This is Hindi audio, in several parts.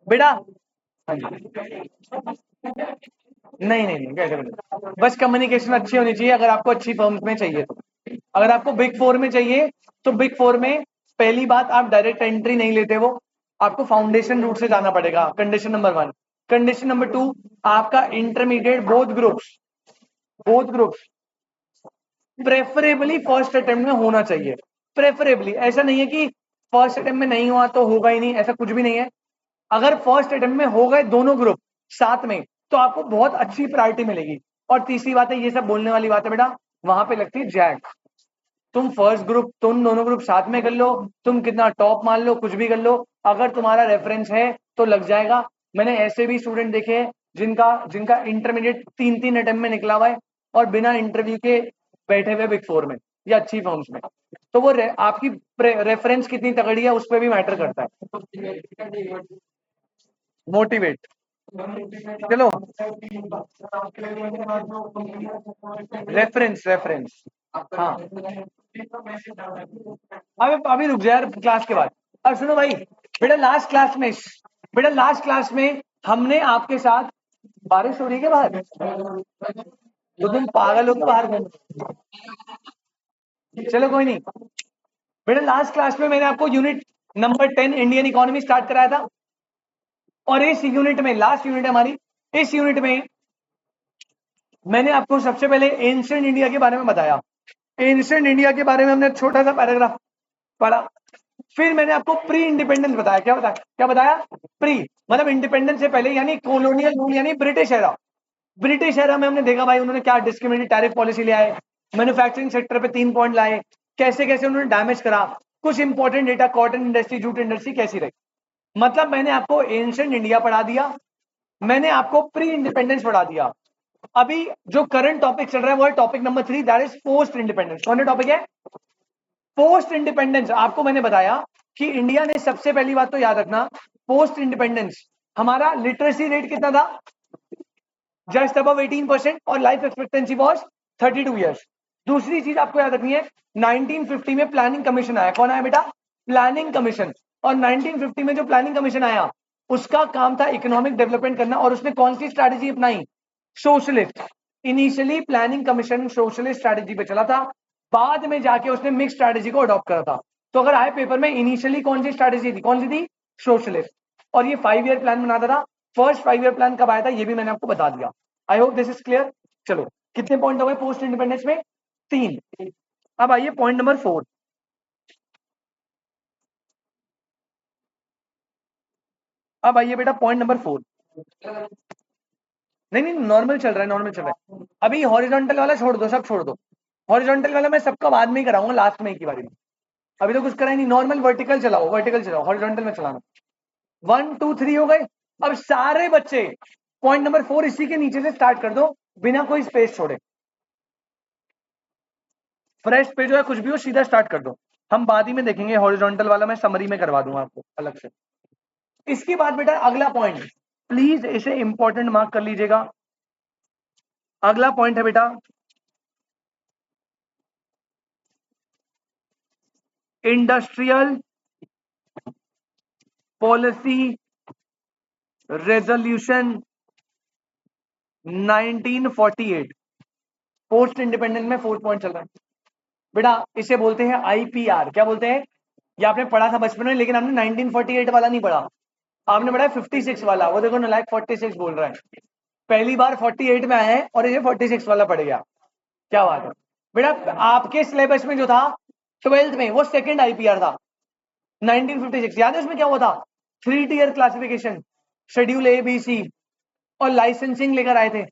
बेटा नहीं नहीं नहीं, कैसे बनेगा? बस कम्युनिकेशन अच्छी होनी चाहिए अगर आपको अच्छी फर्म्स में चाहिए तो। अगर आपको बिग फोर में चाहिए तो बिग फोर में पहली बात आप डायरेक्ट एंट्री नहीं लेते, वो आपको फाउंडेशन रूट से जाना पड़ेगा, कंडीशन नंबर 1। कंडीशन नंबर 2, आपका intermediate both groups preferably first attempt में होना चाहिए। प्रेफरेबली, ऐसा नहीं है कि फर्स्ट अटेम्प्ट में नहीं हुआ तो होगा ही नहीं, ऐसा कुछ भी नहीं है। अगर फर्स्ट अटेम्प्ट में हो गए दोनों ग्रुप साथ में तो आपको बहुत अच्छी प्रायोरिटी मिलेगी। और तीसरी बात है, ये सब बोलने वाली बात है बेटा, वहां पे लगती है जैक। तुम फर्स्ट ग्रुप, तुम दोनों ग्रुप साथ में कर लो, तुम कितना टॉप मान लो, कुछ भी कर लो, अगर तुम्हारा रेफरेंस है तो लग जाएगा। मैंने ऐसे भी स्टूडेंट देखे हैं जिनका जिनका इंटरमीडिएट 3 अटेम्प्ट में निकला हुआ है और बिना इंटरव्यू के बैठे हुए बिग फोर में या अच्छी फर्म्स में। तो वो आपकी रेफरेंस कितनी तगड़ी है उस पर भी मैटर करता है। मोटिवेट, चलो रेफरेंस रेफरेंस, हाँ अभी रुक जाए यार क्लास के बाद। अब सुनो भाई, बेटा लास्ट क्लास में हमने आपके साथ, बारिश हो रही है क्या बाहर? तो तुम पागल हो क्या बाहर घूम? चलो कोई नहीं। बेटा लास्ट क्लास में मैंने आपको unit number 10 Indian economy start कराया था, और इस यूनिट में, लास्ट यूनिट है हमारी, इस यूनिट में मैंने आपको सबसे पहले एंशिएंट इंडिया के बारे में बताया। एंशिएंट इंडिया के बारे में हमने छोटा सा पैराग्राफ पढ़ा। फिर मैंने आपको प्री इंडिपेंडेंस बताया। क्या बताया? प्री मतलब इंडिपेंडेंस से पहले, यानी कॉलोनियल रूल, यानी ब्रिटिश एरा। ब्रिटिश एरा में हमने देखा भाई उन्होंने क्या डिस्क्रिमिनेटरी टैरिफ पॉलिसी ले आए, मैन्युफैक्चरिंग सेक्टर पे 3 पॉइंट लाए, कैसे कैसे उन्होंने डैमेज करा, कुछ important data, cotton industry, jute industry कैसी रही। मतलब मैंने आपको एंशिएंट इंडिया पढ़ा दिया, मैंने आपको प्री इंडिपेंडेंस पढ़ा दिया। अभी जो करंट टॉपिक चल रहा है वो है topic number 3, that is post independence. कौन सा टॉपिक है? Post independence. आपको मैंने बताया कि इंडिया ने, सबसे पहली बात तो याद रखना, पोस्ट इंडिपेंडेंस हमारा लिटरेसी रेट कितना था? जस्ट अबव 18%, और लाइफ एक्सपेक्टेंसी वॉज 32 ईयर्स। दूसरी चीज आपको याद रखनी है, 1950 में प्लानिंग कमीशन आया। कौन आया बेटा? Planning commission. और 1950 में जो प्लानिंग कमीशन आया उसका काम था इकोनॉमिक डेवलपमेंट करना, और उसने कौन सी स्ट्रैटेजी अपनाई? Socialist. Initially planning commission socialist strategy पे चला था, बाद में जाके उसने मिक्स स्ट्रैटेजी को अडॉप्ट करा था। तो अगर आए पेपर में, इनिशियली कौन सी स्ट्रैटेजी थी? कौन सी थी? सोशलिस्ट। और ये 5 ईयर प्लान बनाता था। फर्स्ट 5 ईयर प्लान कब आया था ये भी मैंने आपको बता दिया। I hope this is clear. चलो, कितने पॉइंट हो गए पोस्ट इंडिपेंडेंस में? 3। अब आइए पॉइंट नंबर 4। अब आइए बेटा पॉइंट नंबर 4। नहीं नहीं, नॉर्मल चल रहा है, नॉर्मल चल रहा है। अभी हॉरिजॉन्टल वाला छोड़ दो, सब छोड़ दो। हॉरिजॉन्टल वाला मैं सबका बाद में ही कराऊंगा, लास्ट में की बारी में। अभी तो कुछ करा ही नहीं, नॉर्मल वर्टिकल चलाओ, वर्टिकल चलाओ, हॉरिजॉन्टल में चलाना। 1 2 3 हो गए। अब सारे बच्चे पॉइंट नंबर 4 इसी के नीचे से स्टार्ट कर दो, बिना कोई स्पेस छोड़े। फ्रेश पे जो है कुछ भी हो, सीधा स्टार्ट कर दो। हम बाद ही में देखेंगे, हॉरिजॉन्टल वाला मैं समरी में करवा दूंगा आपको अलग से। इसके बाद बेटा अगला पॉइंट, प्लीज इसे इंपॉर्टेंट मार्क कर लीजिएगा। अगला पॉइंट है बेटा industrial policy resolution 1948। Post independence में 4th पॉइंट चल रहा है बेटा। इसे बोलते हैं आईपीआर। क्या बोलते हैं? ये आपने पढ़ा था बचपन में, लेकिन आपने 1948 वाला नहीं पढ़ा, आपने पढ़ा 56 वाला। वो देखो नालायक 46 बोल रहा है। पहली बार 48 में आया है और ये 46 वाला पड़ गया। क्या बात है बेटा, आपके सिलेबस में जो था 12th में, वो सेकंड आईपीआर था 1956। याद है उसमें क्या हुआ था? 3 tier classification, schedule A B C, और लाइसेंसिंग लेकर आए थे,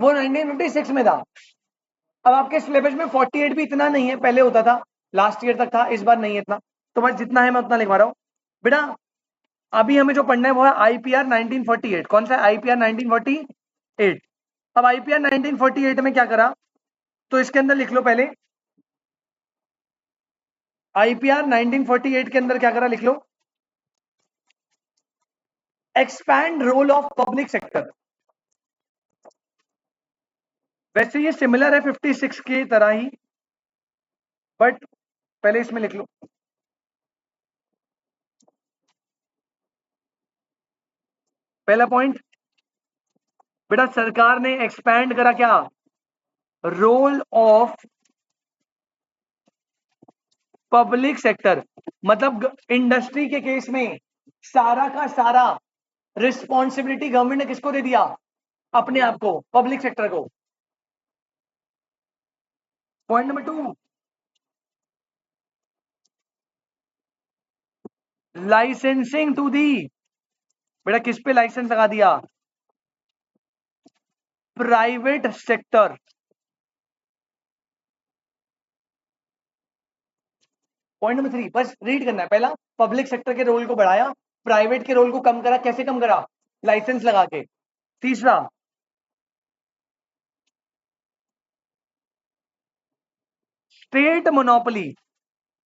वो 1956 में था। अब आपके सिलेबस में 48 भी इतना नहीं है, पहले होता था, लास्ट ईयर तक था, इस बार नहीं है इतना। तो बस जितना है मैं उतना लिखवा रहा हूँ बेटा। अभी हमें जो पढ़ना है वो है आईपीआर 1948। कौन सा? आईपीआर 1948। अब आईपीआर 1948 में क्या करा, तो इसके अंदर लिख लो पहले। आईपीआर 1948 के अंदर क्या करा, लिख लो। Expand role of public sector. वैसे ये सिमिलर है 56 की तरह ही, बट पहले इसमें लिख लो पहला पॉइंट बेटा, सरकार ने एक्सपैंड करा क्या, रोल ऑफ पब्लिक सेक्टर, मतलब इंडस्ट्री के केस में सारा का सारा रिस्पॉन्सिबिलिटी गवर्नमेंट ने किसको दे दिया, अपने आप को, पब्लिक सेक्टर को। पॉइंट नंबर 2, लाइसेंसिंग टू दी, बेटा किस पे लाइसेंस लगा दिया, प्राइवेट सेक्टर। पॉइंट नंबर 3 बस रीड करना है, पहला पब्लिक सेक्टर के रोल को बढ़ाया, प्राइवेट के रोल को कम करा, कैसे कम करा, लाइसेंस लगा के। तीसरा, स्टेट मोनोपोली,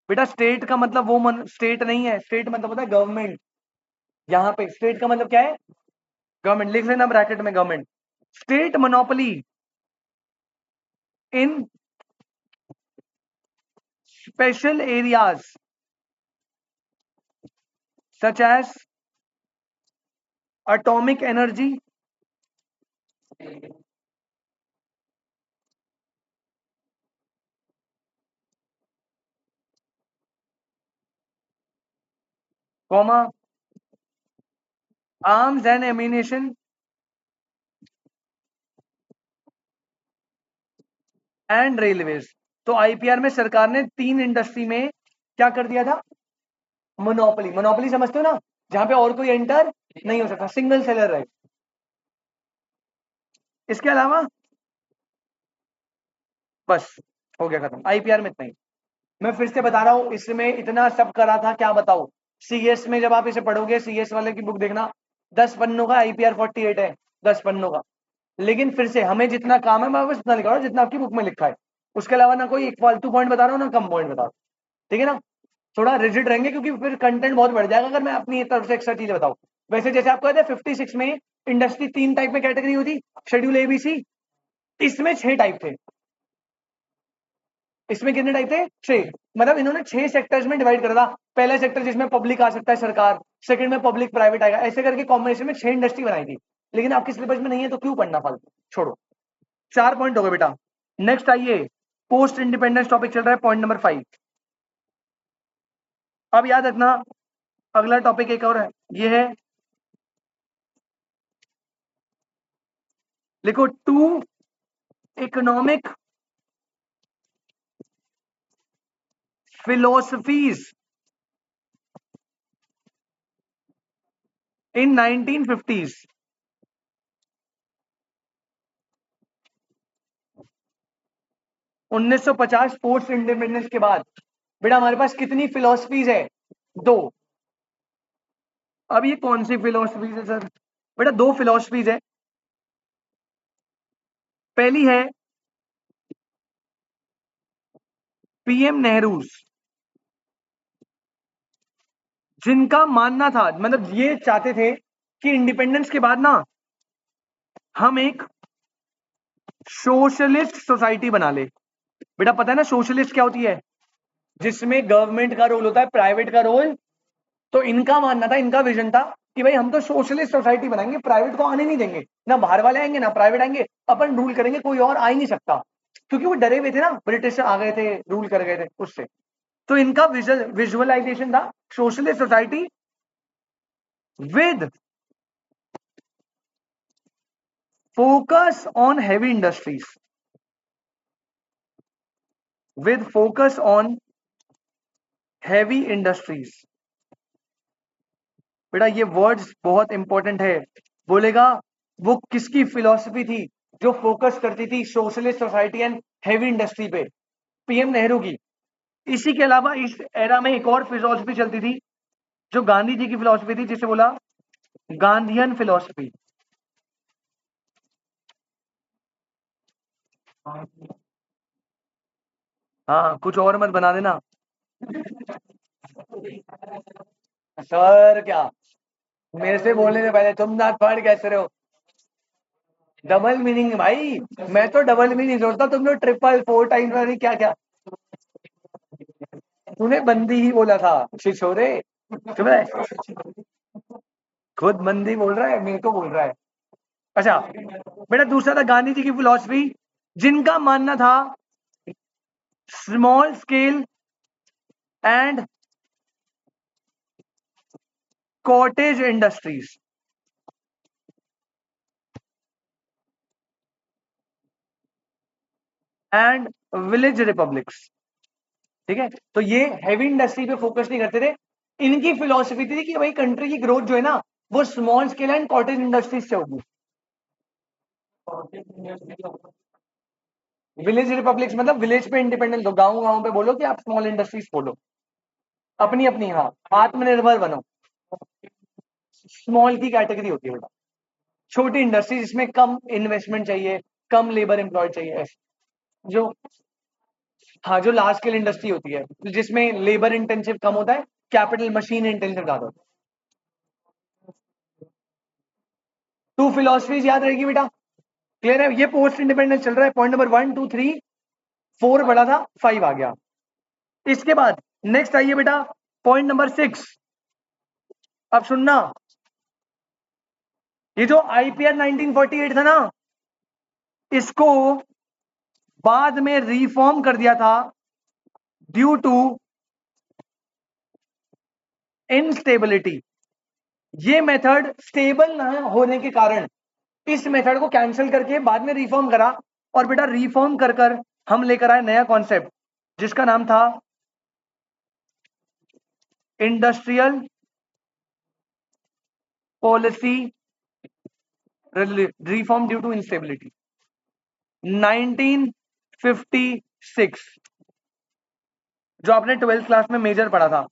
बेटा स्टेट का मतलब वो स्टेट नहीं है, स्टेट मतलब होता है गवर्नमेंट, यहां पे स्टेट का मतलब क्या है, गवर्नमेंट, लिख लेना ब्रैकेट में government. State monopoly in special areas such as atomic energy, comma arms and ammunition and railways. तो आईपीआर में सरकार ने 3 इंडस्ट्री में क्या कर दिया था, मोनोपोली। मोनोपोली समझते हो ना, जहां पे और कोई एंटर नहीं हो सकता, सिंगल सेलर है। इसके अलावा बस हो गया खत्म, आईपीआर में इतना ही। मैं फिर से बता रहा हूं, इसमें इतना सब करा था, क्या बताओ, सीएस में जब आप इसे पढ़ोगे, सीएस वाले की बुक देखना, 10 पन्नों का आईपीआर 48 है, 10 पन्नों का। लेकिन फिर से हमें जितना काम है, मैं बस उतना लिखा रहा हूं जितना आपकी बुक में लिखा है, उसके अलावा ना कोई एक फालतू पॉइंट बता रहा हूँ, ना कम पॉइंट बता रहा हूं, ठीक है ना। थोड़ा रिजिड रहेंगे क्योंकि फिर कंटेंट बहुत बढ़ जाएगा अगर मैं अपनी तरफ से एक्स्ट्रा चीजें बताऊं। वैसे जैसे आपको कहते हैं 56 में इंडस्ट्री 3 टाइप में कैटेगरी होती, शेड्यूल एबीसी, इसमें 6 टाइप थे। इसमें कितने टाइप थे, 6, मतलब इन्होंने 6 सेक्टर्स में डिवाइड करा था। पहला सेक्टर जिसमें पब्लिक आ सकता है, सरकार, सेकंड में पब्लिक प्राइवेट आएगा, ऐसे करके कॉम्बिनेशन में 6 इंडस्ट्री बनाई थी। लेकिन आपके सिलेबस में नहीं है तो क्यों पढ़ना फालतू, छोड़ो। 4 पॉइंट हो गए बेटा। नेक्स्ट आइए, पोस्ट इंडिपेंडेंस टॉपिक चल रहा है, पॉइंट नंबर 5। अब याद रखना, अगला टॉपिक एक और है, ये है, लिखो 2 इकोनॉमिक फिलोसफीज इन 1950s। 1950 पोस्ट इंडिपेंडेंस के बाद बेटा हमारे पास कितनी फिलोसफीज है, 2। अब ये कौन सी फिलोसफीज है सर, बेटा 2 फिलोसफीज है। पहली है पीएम नेहरू, जिनका मानना था, मतलब ये चाहते थे कि इंडिपेंडेंस के बाद ना हम एक सोशलिस्ट सोसाइटी बना ले। बेटा पता है ना सोशलिस्ट क्या होती है, जिसमें गवर्नमेंट का रोल होता है, प्राइवेट का रोल। तो इनका मानना था, इनका विजन था कि भाई हम तो सोशलिस्ट सोसाइटी बनाएंगे, प्राइवेट को आने नहीं देंगे, ना बाहर वाले आएंगे ना प्राइवेट आएंगे, अपन रूल करेंगे, कोई और आ ही नहीं सकता। क्योंकि वो डरे हुए थे ना, ब्रिटिश आ गए थे, रूल कर गए थे उससे। तो इनका विजुअलाइजेशन था socialist society with focus on heavy industries, with focus on heavy industries. बेटा ये वर्ड्स बहुत इंपॉर्टेंट है, बोलेगा वो किसकी फिलॉसफी थी जो फोकस करती थी socialist society and heavy industry पे, पीएम नेहरू की। इसी के अलावा इस एरा में एक और फिलॉसफी चलती थी जो गांधी जी की फिलॉसफी थी, जिसे बोला गांधीयन फिलॉसफी। हाँ कुछ और मत बना देना सर, क्या मेरे से बोलने से पहले तुम दांत फाड़ कैसे रहे हो, डबल मीनिंग भाई, मैं तो डबल मीनिंग सोचता, तुम लोग ट्रिपल 4 टाइम्स वाली क्या क्या, तूने बंदी ही बोला था छिछोरे, चुप रहे। खुद मंदी बोल रहा है, मेरे को बोल रहा है। अच्छा बेटा, दूसरा था गांधी जी की फिलॉसफी, जिनका मानना था small scale and cottage industries and village republics. ठीक है, तो ये हैवी इंडस्ट्री पे फोकस नहीं करते थे। इनकी फिलॉसफी थी कि भाई कंट्री की ग्रोथ जो है ना वो small scale and cottage industries से होगी। विलेज रिपब्लिक्स मतलब विलेज पे इंडिपेंडेंट हो, गाँव गाँव पे बोलो कि आप स्मॉल इंडस्ट्रीज खोलो, अपनी अपनी, हाँ, आत्मनिर्भर बनो। स्मॉल की कैटेगरी होती है बेटा, छोटी इंडस्ट्री जिसमें कम इन्वेस्टमेंट चाहिए, कम लेबर एम्प्लॉय चाहिए, ऐसे। जो, हाँ, जो लार्ज स्केल इंडस्ट्री होती है जिसमें लेबर इंटेंसिव कम होता है, कैपिटल मशीन इंटेंसिव ज्यादा होता है। टू फिलोसफीज याद रहेगी बेटा, क्लियर है? ये पोस्ट इंडिपेंडेंस चल रहा है, पॉइंट नंबर 1 2 3 4 बड़ा था, 5 आ गया। इसके बाद नेक्स्ट आइए बेटा, पॉइंट नंबर 6। अब सुनना, ये जो आईपीआर 1948 था ना, इसको बाद में रिफॉर्म कर दिया था ड्यू टू इनस्टेबिलिटी। ये मेथड स्टेबल ना होने के कारण इस मेथड को कैंसिल करके बाद में रिफॉर्म करा। और बेटा रिफॉर्म कर कर हम लेकर आए नया कॉन्सेप्ट जिसका नाम था industrial policy reform due to instability, 1956, जो आपने 12th क्लास में मेजर पढ़ा था।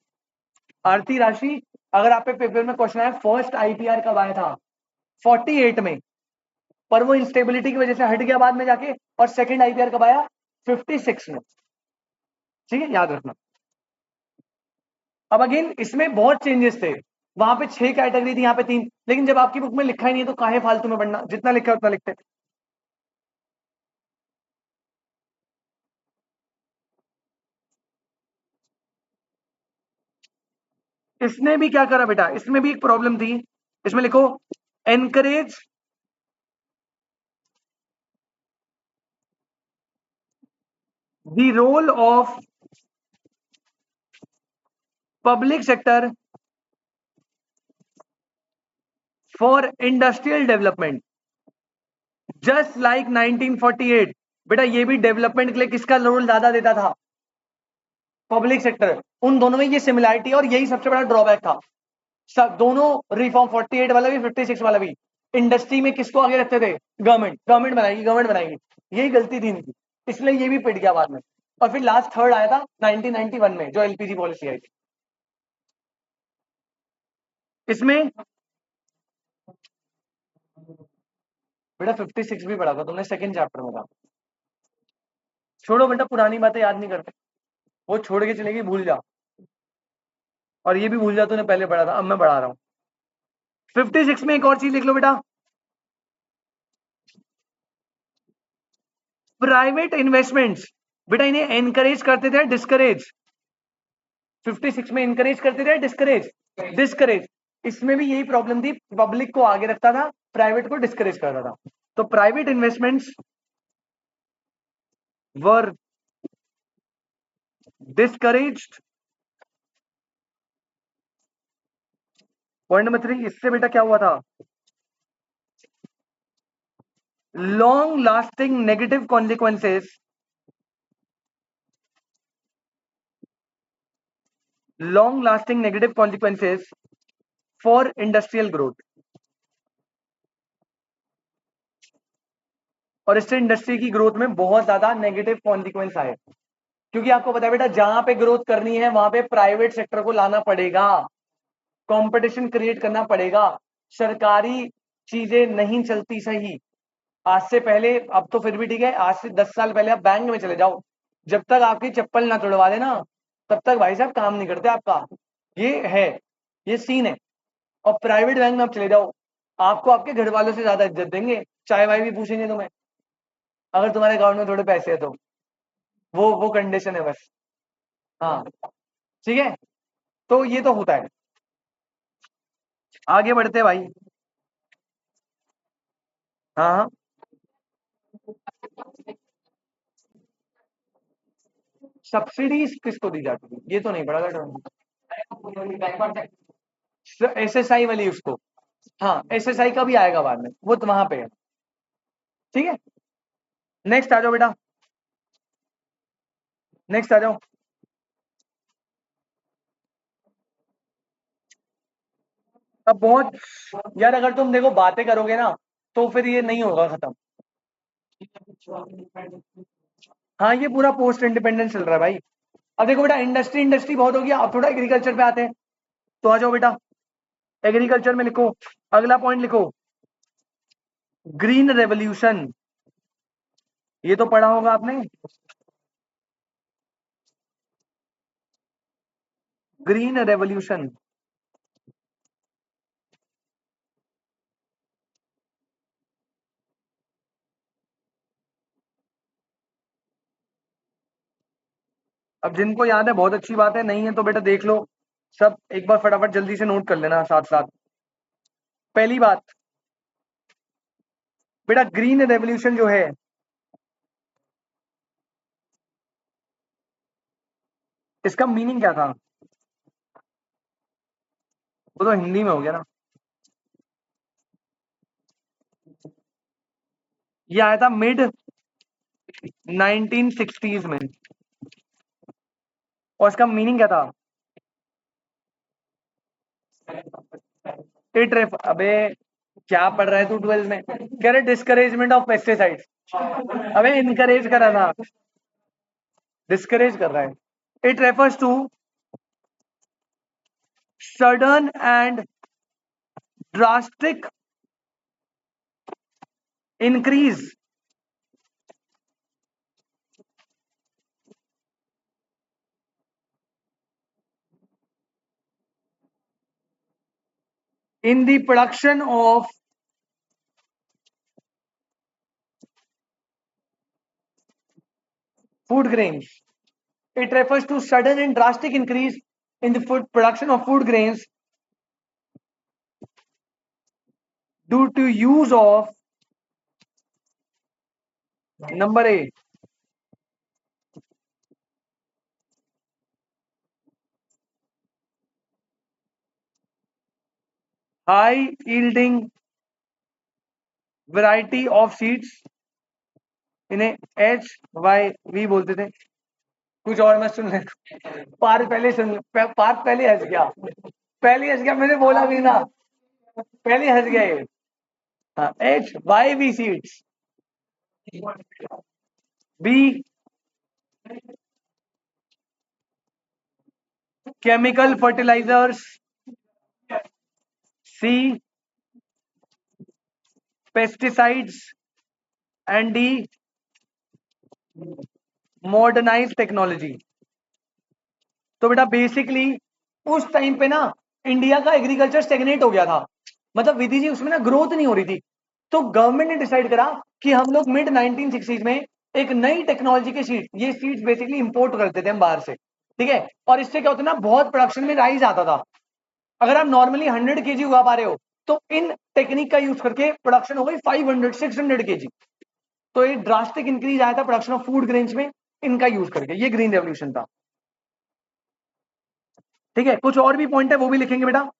आरती राशि, अगर आप पे पेपर में क्वेश्चन आया फर्स्ट आईपीआर कब आया था, 48 में, पर वो इंस्टेबिलिटी की वजह से हट गया बाद में जाके, और सेकंड आईपीआर कब आया, 56 में। ठीक है, याद रखना। अब अगेन इसमें बहुत चेंजेस थे, वहां पे 6 कैटेगरी थी, यहाँ पे 3, लेकिन जब आपकी बुक में लिखा ही नहीं है तो काहे फालतू में पढ़ना, जितना लिखा है उतना लिखते। इसने भी क्या करा बेटा, इसमें भी एक प्रॉब्लम थी, इसमें लिखो encourage the role of public sector for industrial development just like 1948। बेटा ये भी डेवलपमेंट के लिए किसका रोल ज्यादा देता था, पब्लिक सेक्टर। उन दोनों में ये सिमिलरिटी और यही सबसे बड़ा ड्रॉबैक था। सब दोनों रिफॉर्म 48 वाला भी 56 वाला भी इंडस्ट्री में किसको आगे रखते थे, गवर्नमेंट, गवर्नमेंट बनाएगी, गवर्नमेंट बनाएगी, यही गलती थी इनकी, इसलिए ये भी पिट गया बाद में। और फिर लास्ट थर्ड आया था 1991 में जो एलपीजी पॉलिसी आई थी। इसमें बेटा 56 भी पढ़ा था तुमने, सेकंड चैप्टर में था। छोड़ो बेटा, पुरानी बातें याद नहीं करते, वो छोड़ के चलेगी, भूल जा। और ये भी भूल जा, तूने पहले पढ़ा था, अब मैं पढ़ा रहा हूँ। 56 में एक और चीज लिख लो बेटा, प्राइवेट इन्वेस्टमेंट्स। बेटा इन्हें एनकरेज करते थे डिस्करेज, 56 में इनकरेज करते थे डिस्करेज, डिस्करेज। इसमें भी यही प्रॉब्लम थी, पब्लिक को आगे रखता था, प्राइवेट को डिस्करेज करता था। तो private investments were discouraged. Point number 3, इससे बेटा क्या हुआ था, long lasting negative consequences, long lasting negative consequences for industrial growth. और इससे इंडस्ट्री की ग्रोथ में बहुत ज्यादा नेगेटिव कॉन्सिक्वेंस आए, क्योंकि आपको पता है बेटा जहां पे ग्रोथ करनी है वहां पे प्राइवेट सेक्टर को लाना पड़ेगा, कंपटीशन क्रिएट करना पड़ेगा, सरकारी चीजें नहीं चलती सही। आज से पहले, अब तो फिर भी ठीक है, आज से 10 साल पहले आप बैंक में चले जाओ, जब तक आपकी चप्पल ना तोड़वा देना तब तक भाई साहब काम नहीं करते आपका, ये है, ये सीन है। और प्राइवेट बैंक में आप चले जाओ, आपको आपके घर वालों से ज्यादा इज्जत देंगे, चाय वाय भी पूछेंगे तुम्हें, अगर तुम्हारे अकाउंट में थोड़े पैसे है तो। वो कंडीशन है बस। हाँ, ठीक है, तो ये तो होता है। आगे बढ़ते हैं भाई। हाँ हाँ, सब्सिडीज किसको दी जाती है ये तो नहीं पड़ा था। एसएसआई वाली उसको, हाँ एसएसआई का भी आएगा बाद में, वो तो वहां पे है। ठीक है, नेक्स्ट आ जाओ बेटा, नेक्स्ट आ जाओ। अब बहुत, यार अगर तुम देखो बातें करोगे ना तो फिर ये नहीं होगा खत्म। हाँ ये पूरा पोस्ट इंडिपेंडेंस चल रहा है भाई। अब देखो बेटा, इंडस्ट्री इंडस्ट्री बहुत हो गया, अब थोड़ा एग्रीकल्चर पे आते हैं। तो आ जाओ बेटा, एग्रीकल्चर में लिखो, अगला पॉइंट लिखो, ग्रीन रेवोल्यूशन। ये तो पढ़ा होगा आपने, ग्रीन रेवोल्यूशन। अब जिनको याद है बहुत अच्छी बात है, नहीं है तो बेटा देख लो, सब एक बार फटाफट जल्दी से नोट कर लेना साथ साथ। पहली बात बेटा, ग्रीन रेवोल्यूशन जो है, इसका मीनिंग क्या था? वो तो हिंदी में हो गया ना। ये आया था मिड 1960s में, और इसका मीनिंग क्या था? इट रेफ अबे, क्या पढ़ रहा है तू 12th में? कह रहे डिस्करेजमेंट ऑफ पेस्टिसाइड्स। अबे इनकरेज करा था, डिस्करेज कर रहा है। It refers to sudden and drastic increase in the production of food grains. It refers to sudden and drastic increase in the food production of food grains due to use of number A, high yielding variety of seeds, इन्हें HYV बोलते थे। कुछ और मत सुन ले, पार्थ पहले सुन, पार्थ पहले हंस गया, पहले हंस गया, मैंने बोला भी ना, पहले हंस गया ये। हाँ, HYV seeds. B, chemical fertilisers. C, pesticides. And D, modernise technology. तो बेटा बेसिकली उस टाइम पे ना इंडिया का एग्रीकल्चर स्टेगनेट हो गया था, मतलब विधि जी उसमें ना ग्रोथ नहीं हो रही थी। तो गवर्नमेंट ने डिसाइड करा कि हम लोग मिड 1960s में एक नई टेक्नोलॉजी के सीड्स, ये सीड्स बेसिकली इंपोर्ट करते थे हम बाहर से, ठीक है। और इससे क्या होता है ना, बहुत प्रोडक्शन में राइज आता था। अगर आप नॉर्मली 100 kg उगा पा रहे हो, तो इन टेक्निक का यूज करके प्रोडक्शन हो गई 500 600 kg। तो ये ड्रास्टिक इंक्रीज आया था प्रोडक्शन ऑफ फूड ग्रेन्स में, इनका यूज करके, ये ग्रीन रेवोल्यूशन था। ठीक है, कुछ और भी पॉइंट है वो भी लिखेंगे बेटा।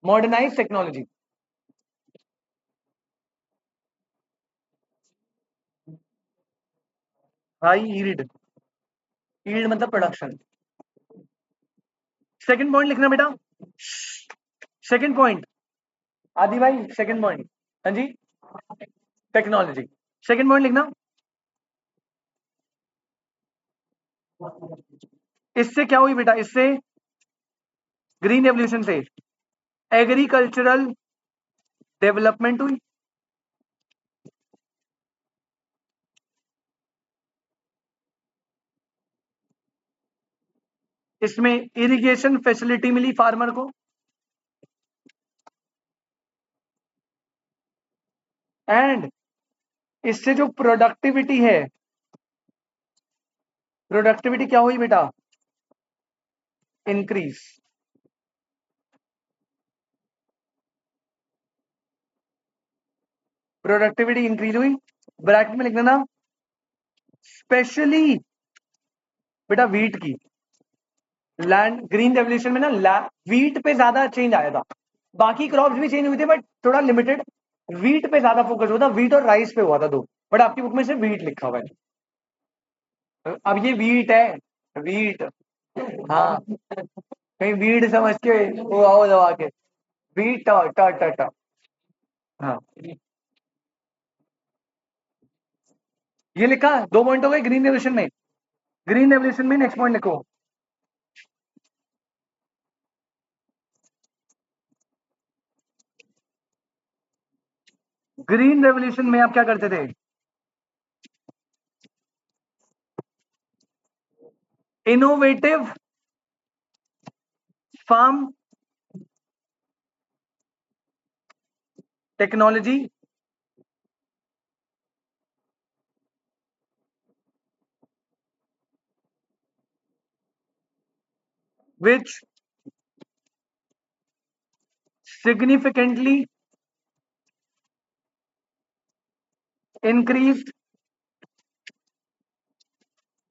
Modernise technology, high yield, yield मतलब प्रोडक्शन। सेकंड पॉइंट लिखना बेटा, सेकंड पॉइंट, आदि भाई सेकंड पॉइंट। हाँ जी, टेक्नोलॉजी, सेकंड पॉइंट लिखना। इससे क्या हुई बेटा, इससे ग्रीन रेवोल्यूशन से एग्रीकल्चरल डेवलपमेंट हुई, इसमें इरिगेशन फैसिलिटी मिली फार्मर को, एंड इससे जो प्रोडक्टिविटी है प्रोडक्टिविटी क्या हुई बेटा? इंक्रीज। प्रोडक्टिविटी इंक्रीज हुई, ब्रैकेट में लिख देना स्पेशली बेटा वीट की। लैंड ग्रीन रेवोल्यूशन में ना वीट पे ज्यादा चेंज आया था, बाकी क्रॉप्स भी चेंज हुए थे बट थोड़ा लिमिटेड। वीट पे ज्यादा फोकस हुआ था, वीट और राइस पे हुआ था दो, बट आपकी बुक में सिर्फ वीट लिखा हुआ है। अब ये वीट है, वीट। हाँ, कहीं वीट समझ के वो आओ दबा के, वीट टा टा टा टा। हाँ, ये लिखा, 2 पॉइंट हो गए ग्रीन रेवोल्यूशन में। ग्रीन रेवोल्यूशन में नेक्स्ट पॉइंट लिखो। ग्रीन रेवोल्यूशन में आप क्या करते थे? Innovative farm technology which significantly increased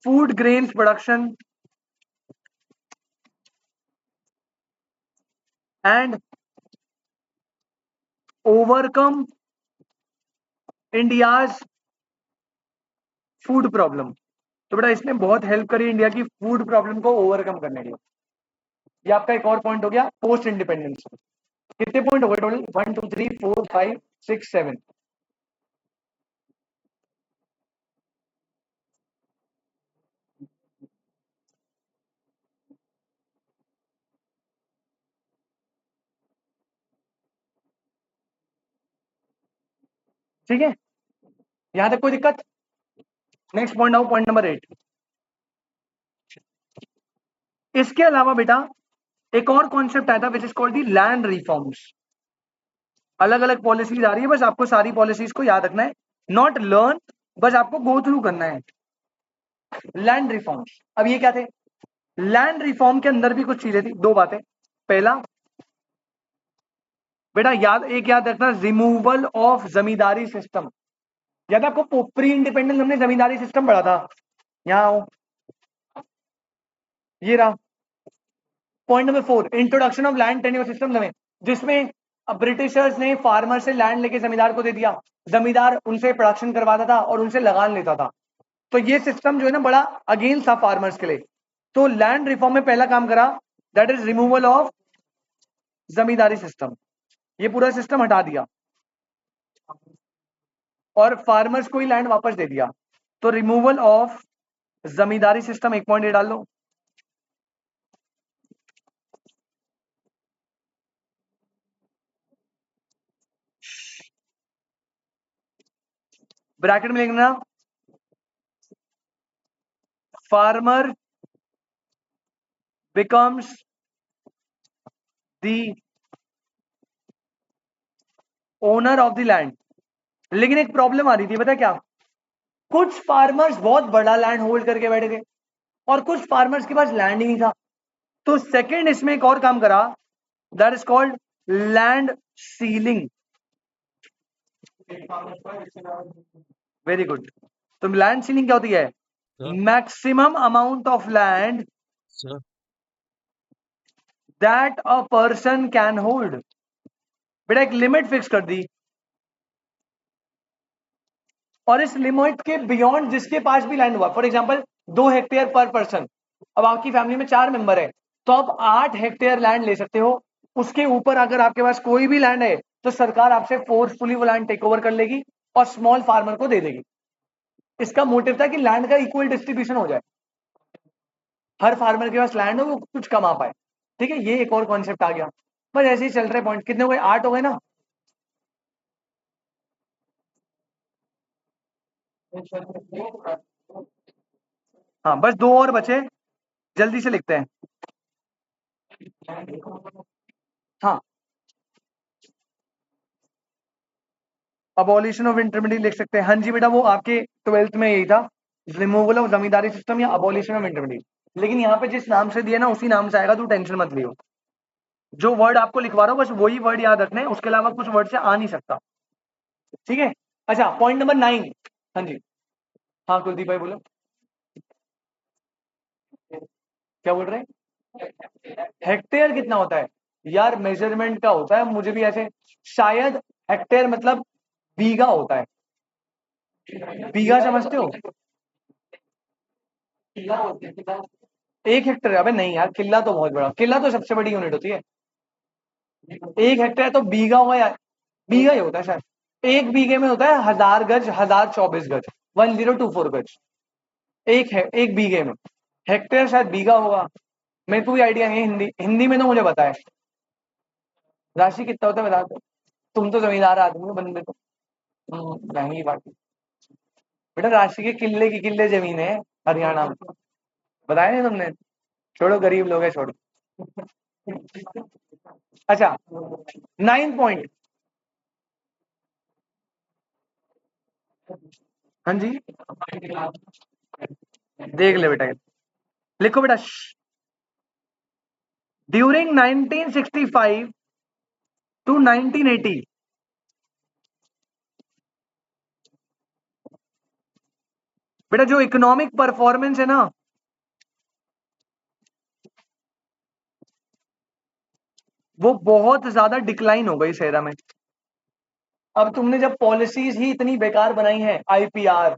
food grains production and overcome India's food problem. तो बेटा इसने बहुत हेल्प करी इंडिया की फूड प्रॉब्लम को ओवरकम करने के लिए। ये आपका एक और पॉइंट हो गया पोस्ट इंडिपेंडेंस। कितने पॉइंट हो गए टोटल? 1 2 3 4 5 6 7। ठीक है, यहां तक कोई दिक्कत? नेक्स्ट पॉइंट आओ, पॉइंट नंबर 8। इसके अलावा बेटा एक और कॉन्सेप्ट आया था which is called the land reforms. अलग अलग पॉलिसीज आ रही है, बस आपको सारी पॉलिसीज को याद रखना है, नॉट लर्न, बस आपको गो थ्रू करना है। लैंड रिफॉर्म्स, अब ये क्या थे? लैंड रिफॉर्म के अंदर भी कुछ चीजें थी, दो बातें। पहला बेटा याद, एक याद रखना, रिमूवल ऑफ जमींदारी सिस्टम। याद है आपको प्री इंडिपेंडेंस हमने जमींदारी सिस्टम पढ़ा था, यहां आओ, ये रहा point number 4, introduction of land tenure system में, जिसमें ब्रिटिशर्स ने फार्मर से लैंड लेके जमींदार को दे दिया, जमींदार उनसे प्रोडक्शन करवाता था और उनसे लगान लेता था। तो ये सिस्टम जो है ना बड़ा अगेंस्ट था फार्मर्स के लिए। तो लैंड रिफॉर्म में पहला काम करा, that is removal of zamindari system. ये पूरा सिस्टम हटा दिया और फार्मर्स को ही लैंड वापस दे दिया। तो रिमूवल ऑफ जमींदारी सिस्टम, एक पॉइंट ये डाल लो। ब्रैकेट में लिखना farmer becomes the owner of the land. लेकिन एक प्रॉब्लम आ रही थी, पता क्या? कुछ फार्मर्स बहुत बड़ा लैंड होल्ड करके बैठे थे और कुछ फार्मर्स के पास लैंड ही नहीं था। तो सेकंड इसमें एक और काम करा, that is called land ceiling. Very good. तो लैंड सीलिंग क्या होती है? Maximum amount of land that a person can hold. बेटा एक लिमिट फिक्स कर दी और इस लिमिट के बियॉन्ड जिसके पास भी लैंड हुआ, फॉर एग्जांपल 2 हेक्टेयर पर पर्सन, अब आपकी फैमिली में 4 मेंबर है तो आप 8 हेक्टेयर लैंड ले सकते हो। उसके ऊपर अगर आपके पास कोई भी लैंड है तो सरकार आपसे फोर्सफुली वो लैंड टेक ओवर कर लेगी और स्मॉल फार्मर को दे देगी। इसका मोटिव था कि लैंड का इक्वल डिस्ट्रीब्यूशन हो जाए, हर फार्मर के पास लैंड हो, वो कुछ कमा पाए। ठीक है, ये एक और कॉन्सेप्ट आ गया। बस ऐसे ही चल रहे पॉइंट, कितने हो गए? 8 हो गए ना। हाँ बस 2 और बचे, जल्दी से लिखते हैं। हाँ, अबॉलिशन ऑफ इंटरमीडिएट लिख सकते हैं। हाँ जी बेटा, वो आपके 12th में यही था। रिमूवल ऑफ जमींदारी सिस्टम या अबॉलिशन ऑफ इंटरमीडिएट। लेकिन यहाँ पे जिस नाम से दिया ना उसी नाम से आएगा, तू टेंशन मत लियो। जो वर्ड आपको लिखवा रहा हूँ बस वही वर्ड याद रखना है, उसके अलावा कुछ वर्ड से आ नहीं सकता, ठीक है। अच्छा, पॉइंट नंबर 9। हाँ जी, हाँ कुलदीप भाई बोलो, क्या बोल रहे हैं? हेक्टेयर कितना होता है यार? मेजरमेंट का होता है, मुझे भी ऐसे शायद हेक्टेयर मतलब बीघा होता है। बीघा समझते हो? एक हेक्टेयर? अबे नहीं यार, किला तो बहुत बड़ा, किला तो सबसे बड़ी यूनिट होती है। एक हेक्टेयर तो बीघा होगा यार, बीघा ही होता है शायद। एक बीघे में होता है 1000 गज, 1024 गज, 1024 गज। एक है एक बीघे में। हेक्टेयर शायद बीघा होगा, मेरे को भी आइडिया नहीं है। हिंदी हिंदी में तो मुझे पता है। राशि कितना होता है बता दो। तुम तो जमींदार आदमी हो बंदे तो। नहीं बाकी बेटा, राशि के किले जमीन है हरियाणा में, बताया नहीं तुमने? छोड़ो, गरीब लोग है, छोड़ो। अच्छा, 9 पॉइंट। हाँ जी, देख ले बेटा, लिखो बेटा। ड्यूरिंग 1965 टू 1980, बेटा जो इकोनॉमिक परफॉर्मेंस है ना, वो बहुत ज्यादा डिक्लाइन हो गई इस एरा में। अब तुमने जब पॉलिसीज ही इतनी बेकार बनाई है, आईपीआर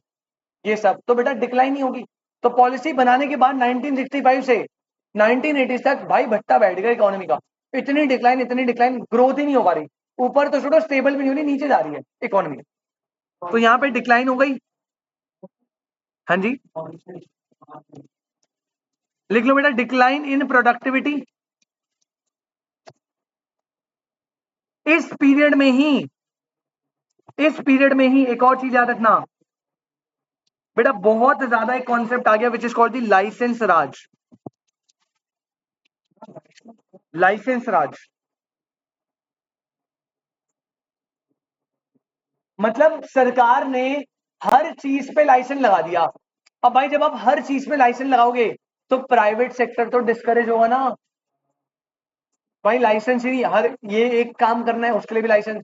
ये सब, तो बेटा डिक्लाइन ही होगी। तो पॉलिसी बनाने के बाद 1965 से 1980 तक भाई भट्टा बैठ गया इकोनॉमी का। इतनी डिक्लाइन, ग्रोथ ही नहीं हो पा रही। ऊपर तो छोड़ो, स्टेबल भी नहीं हो रही, नीचे जा रही है इकोनॉमी। तो यहाँ पे डिक्लाइन हो गई। हाँ जी, लिख लो बेटा, डिक्लाइन इन प्रोडक्टिविटी। इस पीरियड में ही एक और चीज याद रखना बेटा, बहुत ज्यादा एक कॉन्सेप्ट आ गया which is called the licence Raj. Licence Raj मतलब सरकार ने हर चीज पे लाइसेंस लगा दिया। अब भाई जब आप हर चीज पे लाइसेंस लगाओगे तो प्राइवेट सेक्टर तो डिस्करेज होगा ना। भाई लाइसेंस ही हर, ये एक काम करना है उसके लिए भी लाइसेंस,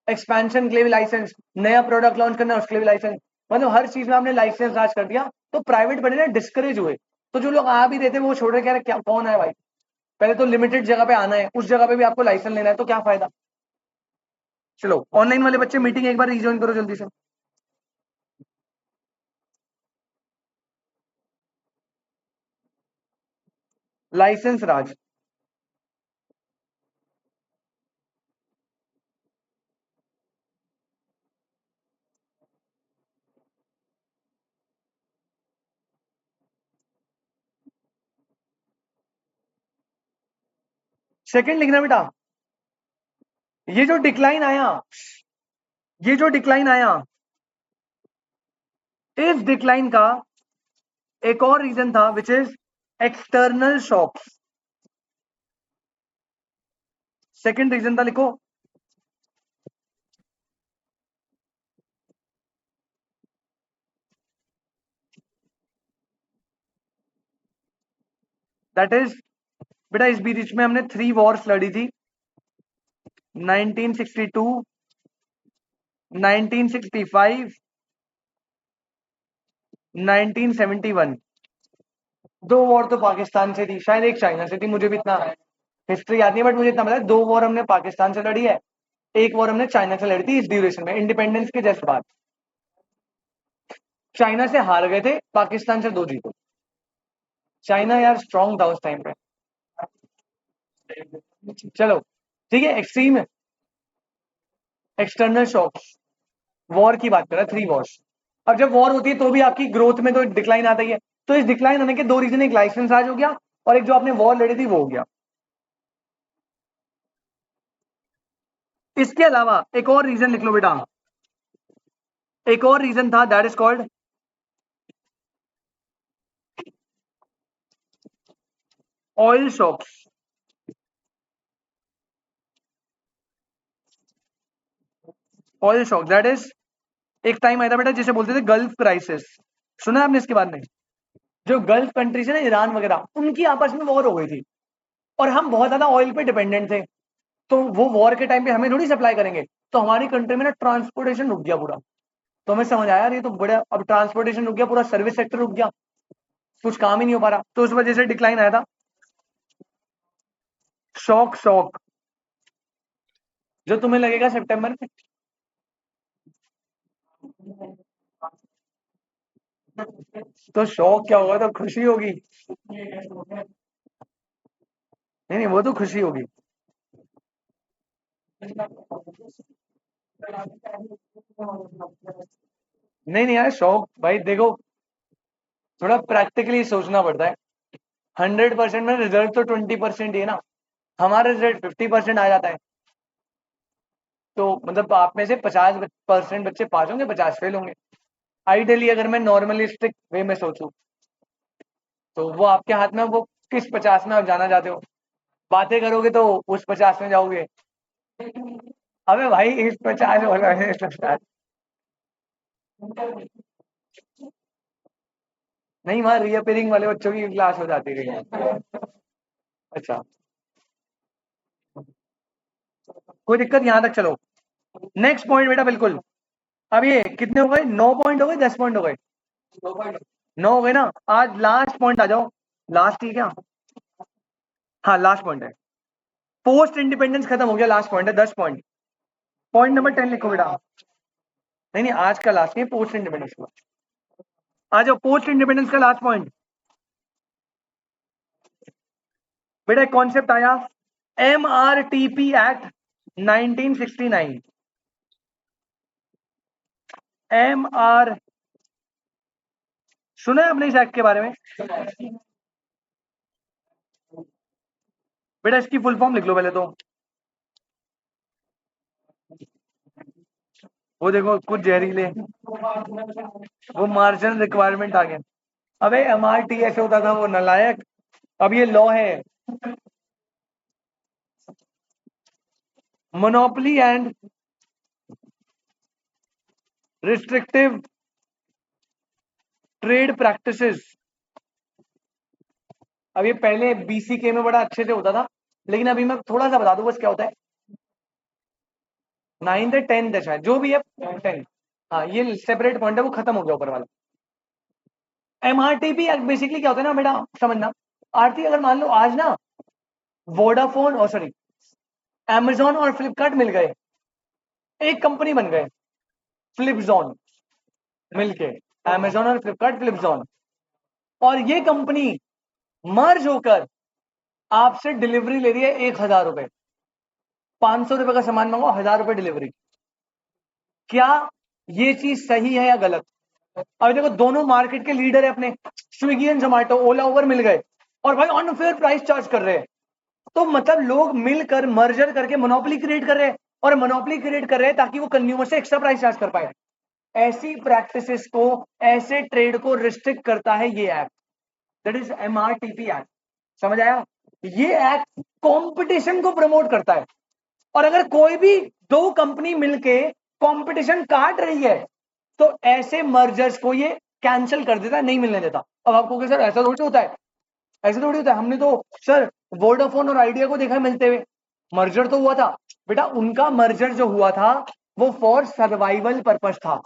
एक्सपेंशन के लिए भी लाइसेंस, नया प्रोडक्ट लॉन्च करना है उसके लिए भी लाइसेंस। मतलब हर चीज में आपने लाइसेंस राज कर दिया, तो प्राइवेट बड़े ना डिस्करेज हुए। तो जो लोग आ भी देते वो छोड़ रहे, कह रहे क्या कौन है भाई, पहले तो लिमिटेड जगह पे आना है, उस जगह पे भी आपको लाइसेंस लेना है, तो क्या फायदा। चलो ऑनलाइन वाले बच्चे मीटिंग एक बार रिज्वाइन करो जल्दी से। लाइसेंस राज। सेकंड लिखना बेटा, ये जो डिक्लाइन आया, ये जो डिक्लाइन आया, इस डिक्लाइन का एक और रीजन था which is external shocks. Second reason था, लिखो, दैट इज बेटा, इस बीच में हमने 3 वॉर्स लड़ी थी, 1962, 1965, 1971। 2 वॉर तो पाकिस्तान से थी, शायद एक चाइना से थी, मुझे भी इतना हिस्ट्री याद नहीं है, बट मुझे इतना पता है 2 वॉर हमने पाकिस्तान से लड़ी है, एक वॉर हमने चाइना से लड़ी थी इस ड्यूरेशन में, इंडिपेंडेंस के जस्ट बाद। चाइना से हार गए थे, पाकिस्तान से 2 जीतो। चाइना यार स्ट्रांग था उस टाइम पे। चलो ठीक है, एक्सट्रीम एक्सटर्नल शॉक्स, वॉर की बात कर रहा है, 3 वॉर्स। अब जब वॉर होती है तो भी आपकी ग्रोथ में तो डिक्लाइन आता ही है। तो इस डिक्लाइन होने के 2 रीजन, एक लाइसेंस राज हो गया और एक जो आपने वॉर लड़ी थी वो हो गया। इसके अलावा एक और रीजन लिख लो बेटा, एक और रीजन था, that is called oil shocks. Oil shock that is, एक टाइम आया था बेटा जिसे बोलते थे गल्फ क्राइसिस। सुना है आपने इसके बारे में? जो गल्फ कंट्रीज है ना, ईरान वगैरह, उनकी आपस में वॉर हो गई थी और हम बहुत ज्यादा ऑयल पे डिपेंडेंट थे, तो वो वॉर के टाइम पे हमें थोड़ी सप्लाई करेंगे, तो हमारी कंट्री में ना ट्रांसपोर्टेशन रुक गया पूरा। तो हमें समझ आया यार ये तो बड़ा, अब ट्रांसपोर्टेशन रुक गया, पूरा सर्विस सेक्टर रुक गया, कुछ काम ही नहीं हो पा रहा, तो उस वजह से डिक्लाइन आया था। शॉक शॉक जो तुम्हें लगेगा सितंबर में, तो शौक क्या होगा, तो खुशी होगी। नहीं नहीं, वो तो खुशी होगी। नहीं नहीं यार, शौक भाई देखो, थोड़ा प्रैक्टिकली सोचना पड़ता है। 100% में रिजल्ट तो 20% ही है ना, हमारा रिजल्ट 50% आ जाता है। तो मतलब आप में से 50% बच्चे पास होंगे, 50 फेल होंगे। आइडियली अगर मैं नॉर्मलिस्टिक वे में सोचूं, तो वो आपके हाथ में, वो किस 50 में आप जाना चाहते हो। बातें करोगे तो उस 50 में जाओगे। अबे भाई इस 50 वाला है, इस 50। नहीं, वहां रीअपेयरिंग वाले बच्चों की क्लास हो जाती है। अच्छा, कोई दिक्कत, यहां तक चलो। नेक्स्ट पॉइंट बेटा, बिल्कुल। अब ये कितने हो गए, 9 पॉइंट हो गए, 10 पॉइंट हो गए? 9 हो गए ना। आज लास्ट पॉइंट आ जाओ। लास्ट ही क्या, हाँ लास्ट पॉइंट है। पोस्ट इंडिपेंडेंस खत्म हो गया, लास्ट पॉइंट है, 10 पॉइंट। पॉइंट नंबर 10 लिखो बेटा। नहीं नहीं, आज का लास्ट नहीं, पोस्ट इंडिपेंडेंस का। आ जाओ, पोस्ट इंडिपेंडेंस का लास्ट पॉइंट। बेटा एक कॉन्सेप्ट आया, MRTP एक्ट 1969। एम आर, सुना है आपने इस एक्ट के बारे में? बेटा इसकी फुल फॉर्म लिख लो पहले तो। वो देखो कुछ जहरीले, वो मार्जिनल रिक्वायरमेंट आ गया। अबे MRT ऐसे होता था, वो नालायक। अब ये लॉ है, monopoly and restrictive trade practices. अब ये पहले BCK में बड़ा अच्छे से होता था, लेकिन अभी मैं थोड़ा सा बता दूं बस क्या होता है। 9th 10th है शायद, जो भी है 10th। हाँ, ये सेपरेट पॉइंट है, वो खत्म हो गया ऊपर वाला। MRTP बेसिकली क्या होता है ना बेटा, समझना। आरती, अगर मान लो आज ना वोडाफोन और सॉरी Amazon और फ्लिपकार्ट मिल गए, एक कंपनी बन गए, फ्लिपजॉन, मिलके Amazon और फ्लिपकार्ट फ्लिपजॉन, और ये कंपनी मर्ज होकर आपसे डिलीवरी ले रही है 1,000 रुपए। 500 रुपए का सामान मंगो, 1,000 रुपए डिलीवरी। क्या ये चीज सही है या गलत? अब देखो, दोनों मार्केट के लीडर है अपने, स्विगी एंड जोमेटो, ओला उबर मिल गए, और भाई अनफेयर प्राइस चार्ज कर रहे हैं। तो मतलब लोग मिलकर मर्जर करके मोनोपोली क्रिएट कर रहे हैं, और मोनोपोली क्रिएट कर रहे हैं ताकि वो कंज्यूमर से एक्स्ट्रा प्राइस चार्ज कर पाए। ऐसी प्रैक्टिसेस को, ऐसे ट्रेड को रिस्ट्रिक्ट करता है ये act, that is MRTP act. समझ आया? ये एक्ट कंपटीशन को प्रमोट करता है, और अगर कोई भी दो कंपनी मिलके कंपटीशन काट रही है, तो ऐसे मर्जर्स को ये कैंसिल कर देता है, नहीं मिलने देता। अब आपको क्या सर ऐसा थोड़ी होता है, ऐसे थोड़ी होता है, हमने तो सर वोडाफोन और आइडिया को देखा है मिलते हुए, मर्जर तो हुआ था। बेटा उनका मर्जर जो हुआ था, वो फॉर सर्वाइवल पर्पस था।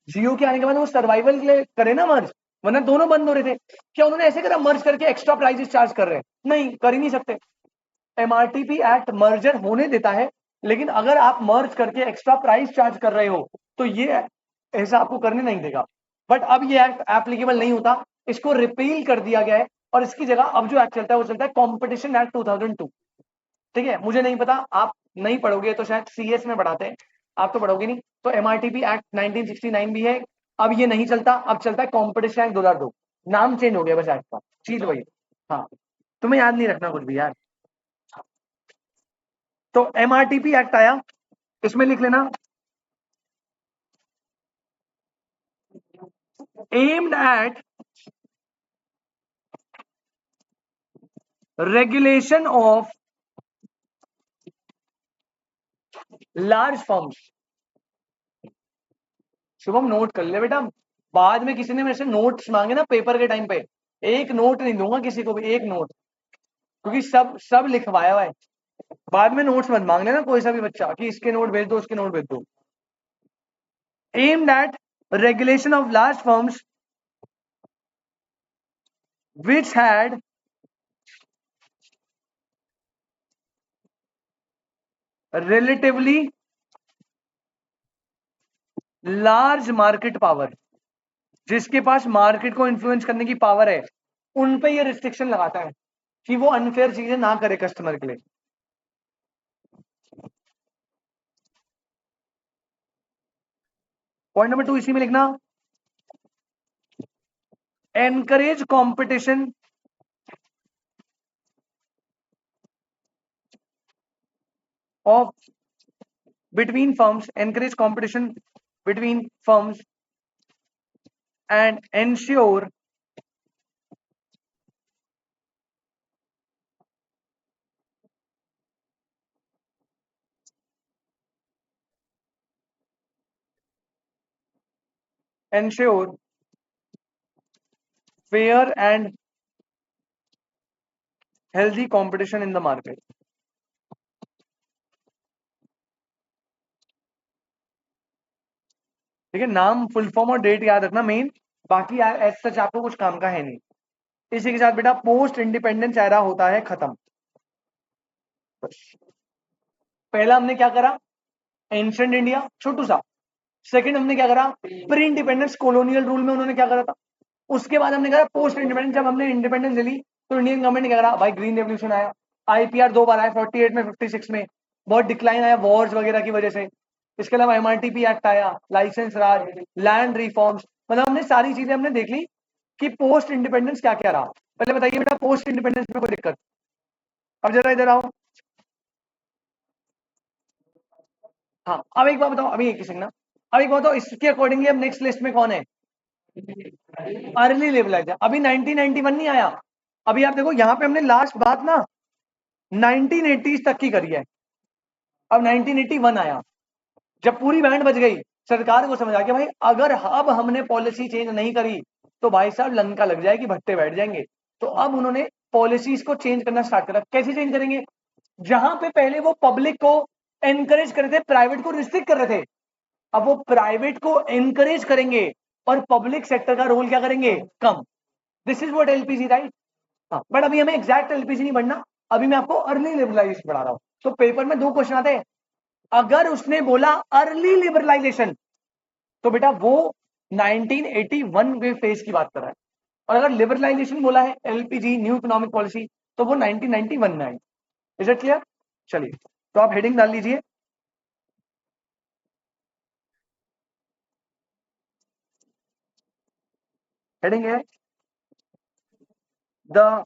जियो के आने के बाद वो सर्वाइवल के लिए करे ना मर्ज, वरना दोनों बंद हो रहे थे। क्या उन्होंने ऐसे करा, मर्ज करके एक्स्ट्रा प्राइजेस चार्ज कर रहे हैं? नहीं, कर ही नहीं सकते। MRTP एक्ट मर्जर होने देता है, लेकिन अगर आप मर्ज करके एक्स्ट्रा प्राइस चार्ज कर रहे हो, तो ये ऐसा आपको करने नहीं देगा। बट अब ये एक्ट एप्लीकेबल नहीं होता, इसको रिपील कर दिया गया है, और इसकी जगह अब जो एक्ट चलता है वो चलता है कॉम्पिटिशन एक्ट 2002। ठीक है, मुझे नहीं पता, आप नहीं पढ़ोगे तो शायद CS में पढ़ाते हैं, आप तो पढ़ोगे नहीं। तो MRTP एक्ट 1969 भी है, अब ये नहीं चलता, अब चलता है कॉम्पिटिशन एक्ट 2002। नाम चेंज हो गया बस एक्ट का, चीज वही। हाँ, तुम्हें याद नहीं रखना कुछ भी यार। तो MRTP एक्ट आया, इसमें लिख लेना, aimed at regulation of large firms. Shubham note कर ले बेटा, बाद में किसी ने मेरे से नोट्स मांगे ना पेपर के टाइम पे, एक नोट नहीं दूंगा किसी को भी, एक नोट, क्योंकि सब सब लिखवाया हुआ है। बाद में नोट्स मत मांग लेना कोई सा भी बच्चा कि इसके नोट भेज दो, उसके नोट भेज दो। Aimed at regulation of large firms which had relatively large market power, जिसके पास मार्केट को इन्फ्लुएंस करने की पावर है, उन पे ये रिस्ट्रिक्शन लगाता है कि वो अनफेयर चीजें ना करे कस्टमर के लिए। पॉइंट नंबर 2 इसी में लिखना, encourage competition of between firms, encourage competition between firms and ensure fair and healthy competition in the market। ठीक है, नाम, फुल फॉर्म और डेट याद रखना मेन, बाकी एज सच आपको कुछ काम का है नहीं। इसी के साथ बेटा पोस्ट इंडिपेंडेंस एरा होता है खत्म। पहला हमने क्या करा, एंशिएंट इंडिया, छोटू सा। सेकंड हमने क्या करा, प्री इंडिपेंडेंस कॉलोनियल रूल में उन्होंने क्या करा था। उसके बाद हमने कहा पोस्ट इंडिपेंडेंस, जब हमने इंडिपेंडेंस ले ली तो इंडियन गवर्नमेंट ने क्या करा, भाई ग्रीन रेवोल्यूशन आया, आईपीआर 2 बार आया, 48 में 56 में, बहुत डिक्लाइन आया वॉर्स वगैरह की वजह से। इसके अलावा एमआरटीपी एक्ट आया, लाइसेंस राज, लैंड रिफॉर्म्स, मतलब हमने सारी चीजें हमने देख ली कि पोस्ट इंडिपेंडेंस क्या क्या रहा। पहले बताइए बेटा पोस्ट इंडिपेंडेंस में कोई दिक्कत। अब जरा इधर आओ। हाँ अब एक बात बताओ, अभी एक सेकंड ना, अब एक बात बताओ, इसके अकॉर्डिंगली अब नेक्स्ट लिस्ट में कौन है, अर्ली लिबरलाइजेशन। अभी 1991 नहीं आया, अभी आप देखो यहाँ पे हमने लास्ट बात ना 1980s तक की करी है, अब 1981 आया, जब पूरी बैंड बज गई, सरकार को समझ आ गया भाई अगर अब हमने पॉलिसी चेंज नहीं करी तो भाई साहब लंका लग जाएगी, भट्टे बैठ जाएंगे। तो अब उन्होंने पॉलिसीज को चेंज करना स्टार्ट करा। कैसे चेंज करेंगे, जहां पे पहले वो पब्लिक को एनकरेज कर रहे थे, प्राइवेट को रिस्ट्रिक्ट कर रहे थे, अब वो प्राइवेट को एनकरेज करेंगे और पब्लिक सेक्टर का रोल क्या करेंगे, कम। This is what LPG, right. हाँ बट अभी हमें एग्जैक्ट एलपीजी नहीं बढ़ना, अभी मैं आपको अर्ली लिबरलाइजेशन पढ़ा रहा हूं। तो पेपर में 2 क्वेश्चन आते हैं, अगर उसने बोला अर्ली लिबरलाइजेशन तो बेटा वो 1981 के फेज की बात कर रहा है, और अगर लिबरलाइजेशन बोला है एलपीजी न्यू इकोनॉमिक पॉलिसी तो वो 1991 में आई। Is it clear. चलिए तो आप हेडिंग डाल लीजिए, हेडिंग है the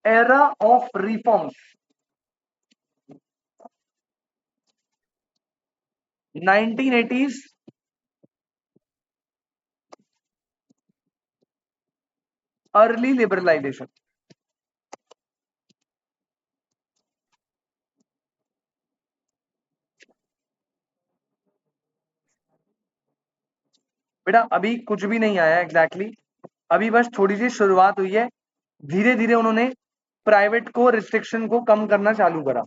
era of reforms 1980s early liberalisation. बेटा अभी कुछ भी नहीं आया एग्जैक्टली अभी बस थोड़ी सी शुरुआत हुई है, धीरे धीरे उन्होंने प्राइवेट को रिस्ट्रिक्शन को कम करना चालू करा,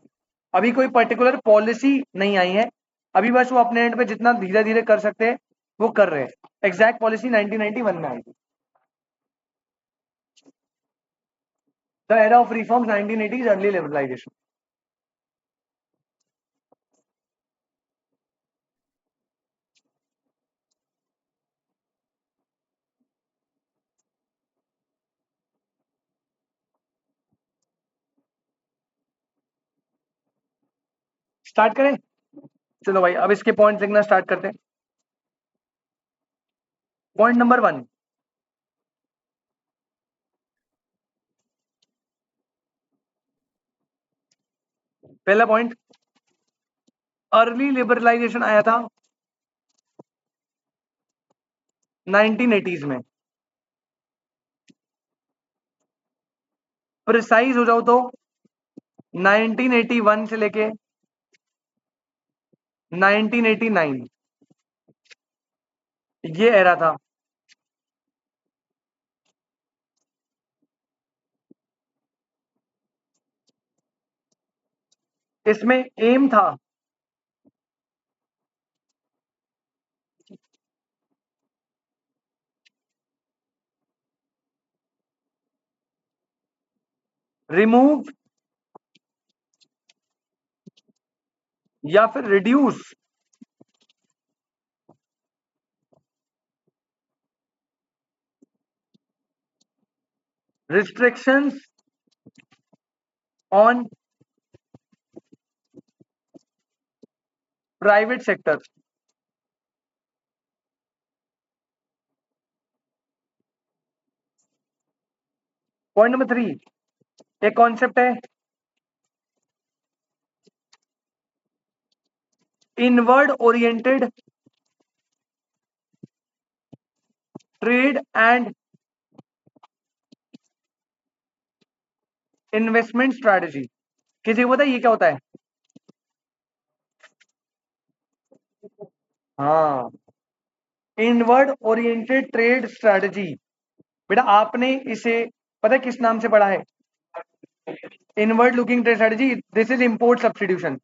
अभी कोई पर्टिकुलर पॉलिसी नहीं आई है, अभी बस वो अपने एंड पे जितना धीरे धीरे कर सकते हैं वो कर रहे हैं। एग्जैक्ट पॉलिसी 1991 में आई थी। The era of reforms 1980s early liberalisation. Start करें, चलो भाई अब इसके पॉइंट लिखना स्टार्ट करते हैं। पॉइंट नंबर 1, पहला पॉइंट, अर्ली लिबरलाइजेशन आया था 1980s में। प्रिसाइज हो जाओ तो 1981 से लेके 1989। ये एरा था। इसमें एम था रिमूव या फिर reduce restrictions on private sector. Point number 3, एक कॉन्सेप्ट है inward oriented trade and investment strategy. किसी को पता है ये क्या होता है? हाँ, इनवर्ड ओरिएंटेड ट्रेड स्ट्रैटेजी। बेटा आपने इसे पता है किस नाम से पढ़ा है? Inward looking trade strategy, this is import substitution.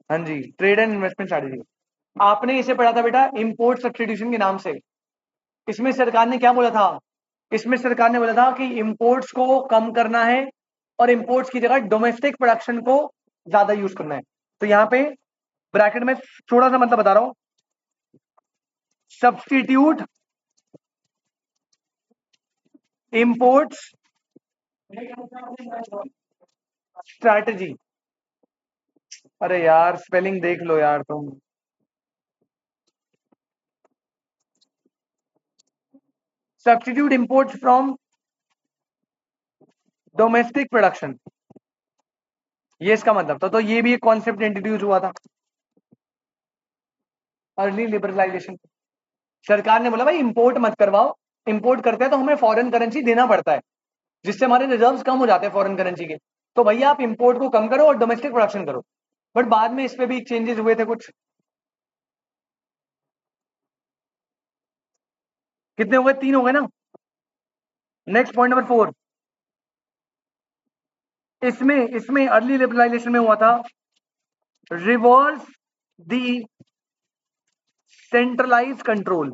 हाँ जी, ट्रेड एंड इन्वेस्टमेंट स्ट्रैटेजी आपने इसे पढ़ा था बेटा इंपोर्ट सब्स्टिट्यूशन के नाम से। इसमें सरकार ने क्या बोला था? इसमें सरकार ने बोला था कि इंपोर्ट्स को कम करना है और इंपोर्ट्स की जगह डोमेस्टिक प्रोडक्शन को ज्यादा यूज करना है। तो यहाँ पे ब्रैकेट में थोड़ा सा मतलब बता रहा हूं, सब्स्टिट्यूट इंपोर्ट्स स्ट्रैटेजी। अरे यार स्पेलिंग देख लो यार तुम। Substitute imports from domestic production, ये इसका मतलब था। तो ये भी एक कॉन्सेप्ट इंट्रोड्यूस हुआ था, अर्ली लिबरलाइजेशन। सरकार ने बोला भाई इंपोर्ट मत करवाओ, इंपोर्ट करते हैं तो हमें फॉरेन करेंसी देना पड़ता है, जिससे हमारे रिजर्व्स कम हो जाते हैं फॉरेन करेंसी के। तो भैया आप इंपोर्ट को कम करो और डोमेस्टिक प्रोडक्शन करो। बट बाद में इस पे भी चेंजेस हुए थे कुछ। कितने हो गए? 3 हो गए ना। नेक्स्ट पॉइंट नंबर 4, इसमें इसमें अर्ली लिबरलाइजेशन में हुआ था रिवर्स द सेंट्रलाइज कंट्रोल।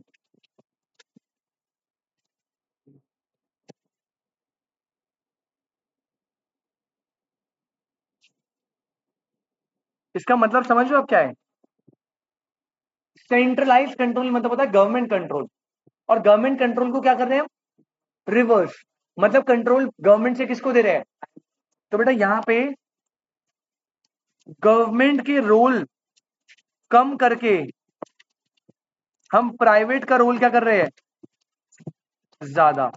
इसका मतलब समझ लो अब क्या है? सेंट्रलाइज कंट्रोल मतलब होता है गवर्नमेंट कंट्रोल, और गवर्नमेंट कंट्रोल को क्या कर रहे हैं हम? रिवर्स। मतलब कंट्रोल गवर्नमेंट से किसको दे रहे हैं? तो बेटा यहां पे गवर्नमेंट के रोल कम करके हम प्राइवेट का रोल क्या कर रहे हैं? ज्यादा।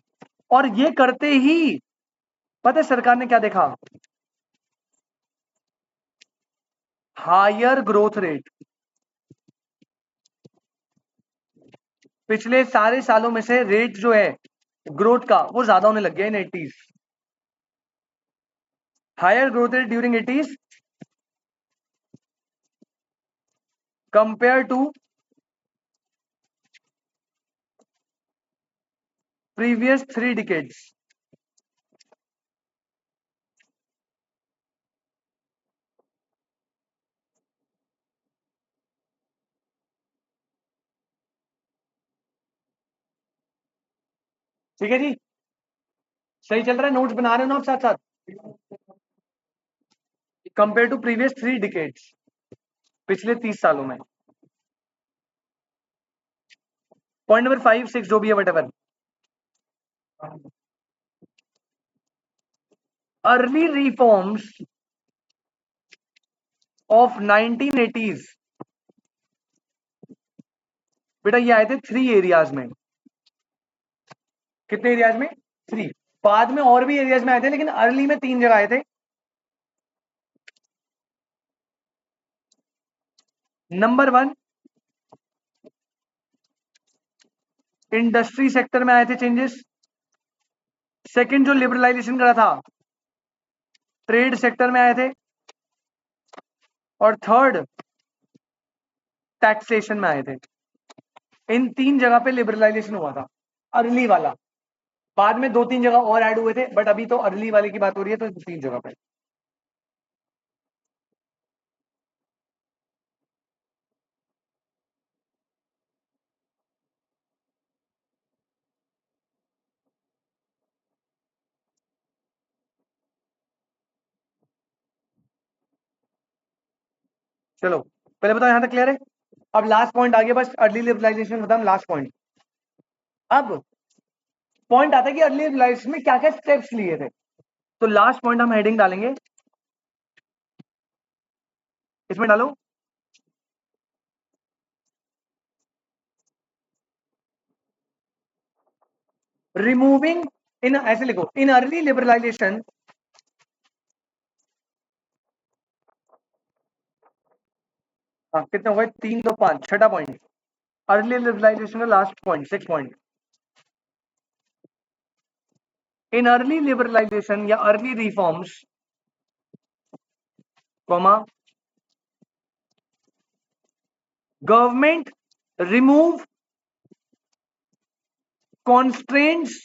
और ये करते ही पता है सरकार ने क्या देखा? Higher growth rate. पिछले सारे सालों में से रेट जो है ग्रोथ का वो ज्यादा होने लग गया in 80s। Higher growth rate during 80s compare to previous 3 decades. ठीक है जी, सही चल रहा है? नोट्स बना रहे हो ना आप साथ साथ? कंपेयर टू प्रीवियस 3 डिकेड्स, पिछले 30 सालों में। पॉइंट नंबर 5 6 जो भी है what early reforms of 1980s। बेटा ये आए थे 3 एरियाज में। कितने एरियाज में? 3। बाद में और भी एरियाज में आए थे, लेकिन अर्ली में 3 जगह आए थे। नंबर 1, इंडस्ट्री सेक्टर में आए थे चेंजेस। सेकंड जो लिबरलाइजेशन करा था, ट्रेड सेक्टर में आए थे। और थर्ड टैक्सेशन में आए थे। इन 3 जगह पे लिबरलाइजेशन हुआ था, अर्ली वाला। बाद में 2-3 जगह और ऐड हुए थे, बट अभी तो अर्ली वाले की बात हो रही है, तो 3 जगह पे। चलो पहले बताओ, यहां तक क्लियर है? अब लास्ट पॉइंट आ गया, बस अर्ली लिबरलाइजेशन खत्म, लास्ट पॉइंट। अब पॉइंट आता है कि अर्ली लिबरलाइजेशन में क्या क्या स्टेप्स लिए थे। तो लास्ट पॉइंट हम हेडिंग डालेंगे, इसमें डालो रिमूविंग, इन ऐसे लिखो, इन अर्ली लिबरलाइजेशन, हाँ कितने हो गए, 3 तो 5, छठा पॉइंट अर्ली लिबरलाइजेशन का last point, 6 point. In early liberalisation या early reforms, comma, government remove constraints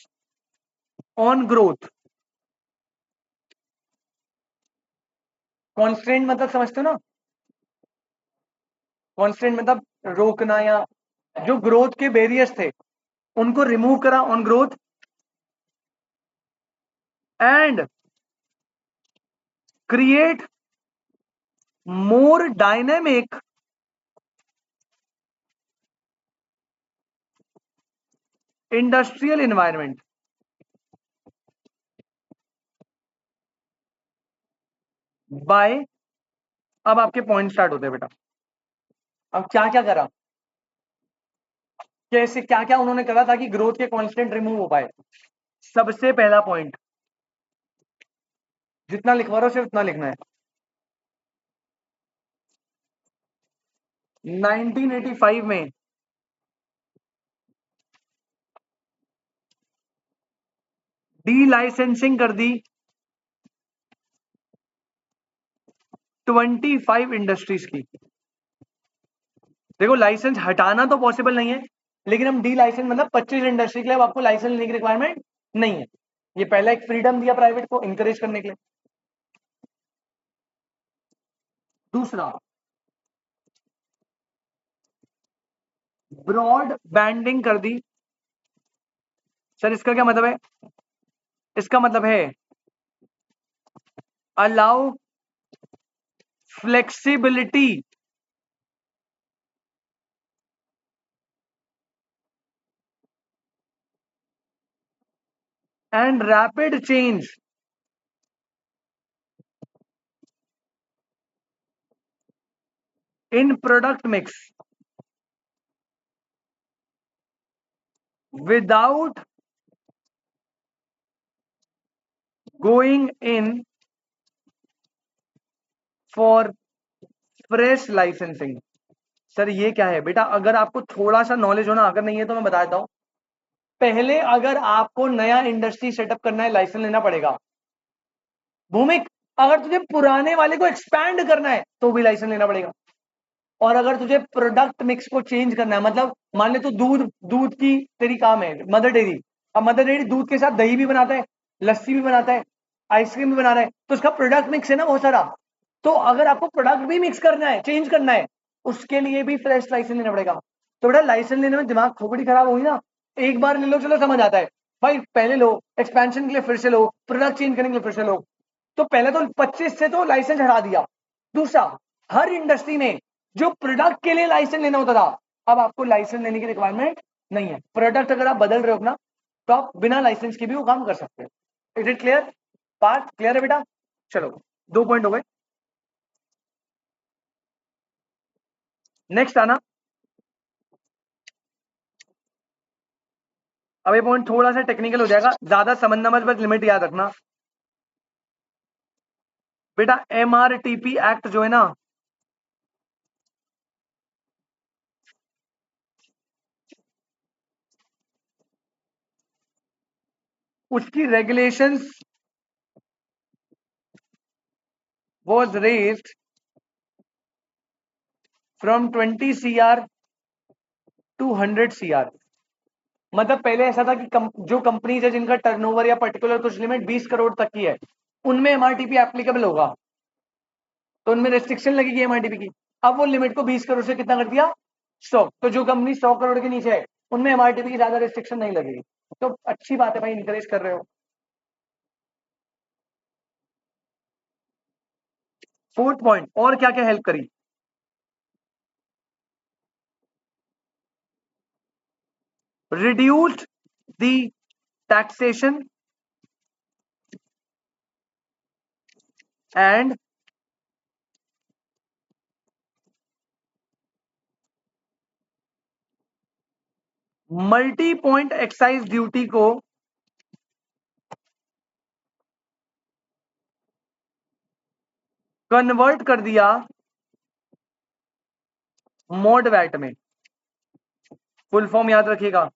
on growth. Constraint मतलब समझते हो ना, कॉन्स्टेंट मतलब रोकना, या जो ग्रोथ के बैरियर्स थे उनको रिमूव करा on growth, and create more dynamic industrial environment by. अब आपके पॉइंट स्टार्ट होते हैं बेटा। अब क्या क्या करा, कैसे क्या क्या उन्होंने करा ताकि ग्रोथ के कॉन्स्टेंट रिमूव हो पाए। सबसे पहला पॉइंट, जितना लिखवा रहा हो सिर्फ उतना लिखना है। 1985 में डी लाइसेंसिंग कर दी 25 इंडस्ट्रीज की। देखो लाइसेंस हटाना तो पॉसिबल नहीं है, लेकिन हम डी लाइसेंस मतलब 25 इंडस्ट्री के लिए अब आपको लाइसेंस लेने की रिक्वायरमेंट नहीं है। ये पहला एक फ्रीडम दिया प्राइवेट को इंकरेज करने के लिए। दूसरा, ब्रॉड बैंडिंग कर दी। सर इसका क्या मतलब है? इसका मतलब है allow flexibility and rapid change in product mix without going in for fresh licensing. Sir ये क्या है बेटा, अगर आपको थोड़ा सा नॉलेज हो ना, अगर नहीं है तो मैं बता देता हूं। पहले अगर आपको नया इंडस्ट्री सेटअप करना है, लाइसेंस लेना पड़ेगा। भूमिक, अगर तुझे पुराने वाले को एक्सपैंड करना है तो भी लाइसेंस लेना पड़ेगा। और अगर तुझे प्रोडक्ट मिक्स को चेंज करना है, मतलब मान ले तो दूध दूध की तेरी काम है मदर डेयरी, अब मदर डेयरी दूध के साथ दही भी बनाता है, लस्सी भी बनाता है, आइसक्रीम भी बना रहा है, तो उसका प्रोडक्ट मिक्स है ना बहुत सारा। तो अगर आपको प्रोडक्ट भी मिक्स करना है, चेंज करना है, उसके लिए भी फ्रेश लाइसेंस लेना पड़ेगा। तो बेटा लाइसेंस लेने में दिमाग खोपड़ी खराब होगी ना। एक बार ले लो चलो समझ आता है, भाई पहले लो एक्सपेंशन के लिए फिर से लो, प्रोडक्ट चेंज करने के लिए फिर से लो। तो पहले तो 25 से तो लाइसेंस हटा दिया। दूसरा, हर इंडस्ट्री में जो प्रोडक्ट के लिए लाइसेंस लेना होता था, अब आपको लाइसेंस लेने की रिक्वायरमेंट नहीं है। प्रोडक्ट अगर आप बदल रहे हो अपना, तो आप बिना लाइसेंस के भी वो काम कर सकते हो। Is it clear? बात क्लियर है बेटा? चलो 2 पॉइंट हो गए। नेक्स्ट आना, अब ये पॉइंट थोड़ा सा टेक्निकल हो जाएगा, ज्यादा समझना मत, बस लिमिट याद रखना। बेटा एमआरटीपी एक्ट जो है ना, उसकी regulations was raised from 20 CR 200 CR। मतलब पहले ऐसा था कि जो कंपनीज है जिनका टर्नओवर या पर्टिकुलर कुछ लिमिट 20 करोड़ तक की है, उनमें एमआरटीपी एप्लीकेबल होगा, तो उनमें रेस्ट्रिक्शन लगेगी एमआरटीपी की। अब वो लिमिट को 20 करोड़ से कितना कर दिया, 100। तो जो कंपनी 100 करोड़ के नीचे है उनमें एमआरटीपी की ज्यादा रेस्ट्रिक्शन नहीं लगेगी। तो अच्छी बात है भाई, इंकरेज कर रहे हो। फोर्थ पॉइंट, और क्या क्या हेल्प करी, reduced the taxation and multi point excise duty को कन्वर्ट कर दिया मॉड वैट में। फुल फॉर्म याद रखिएगा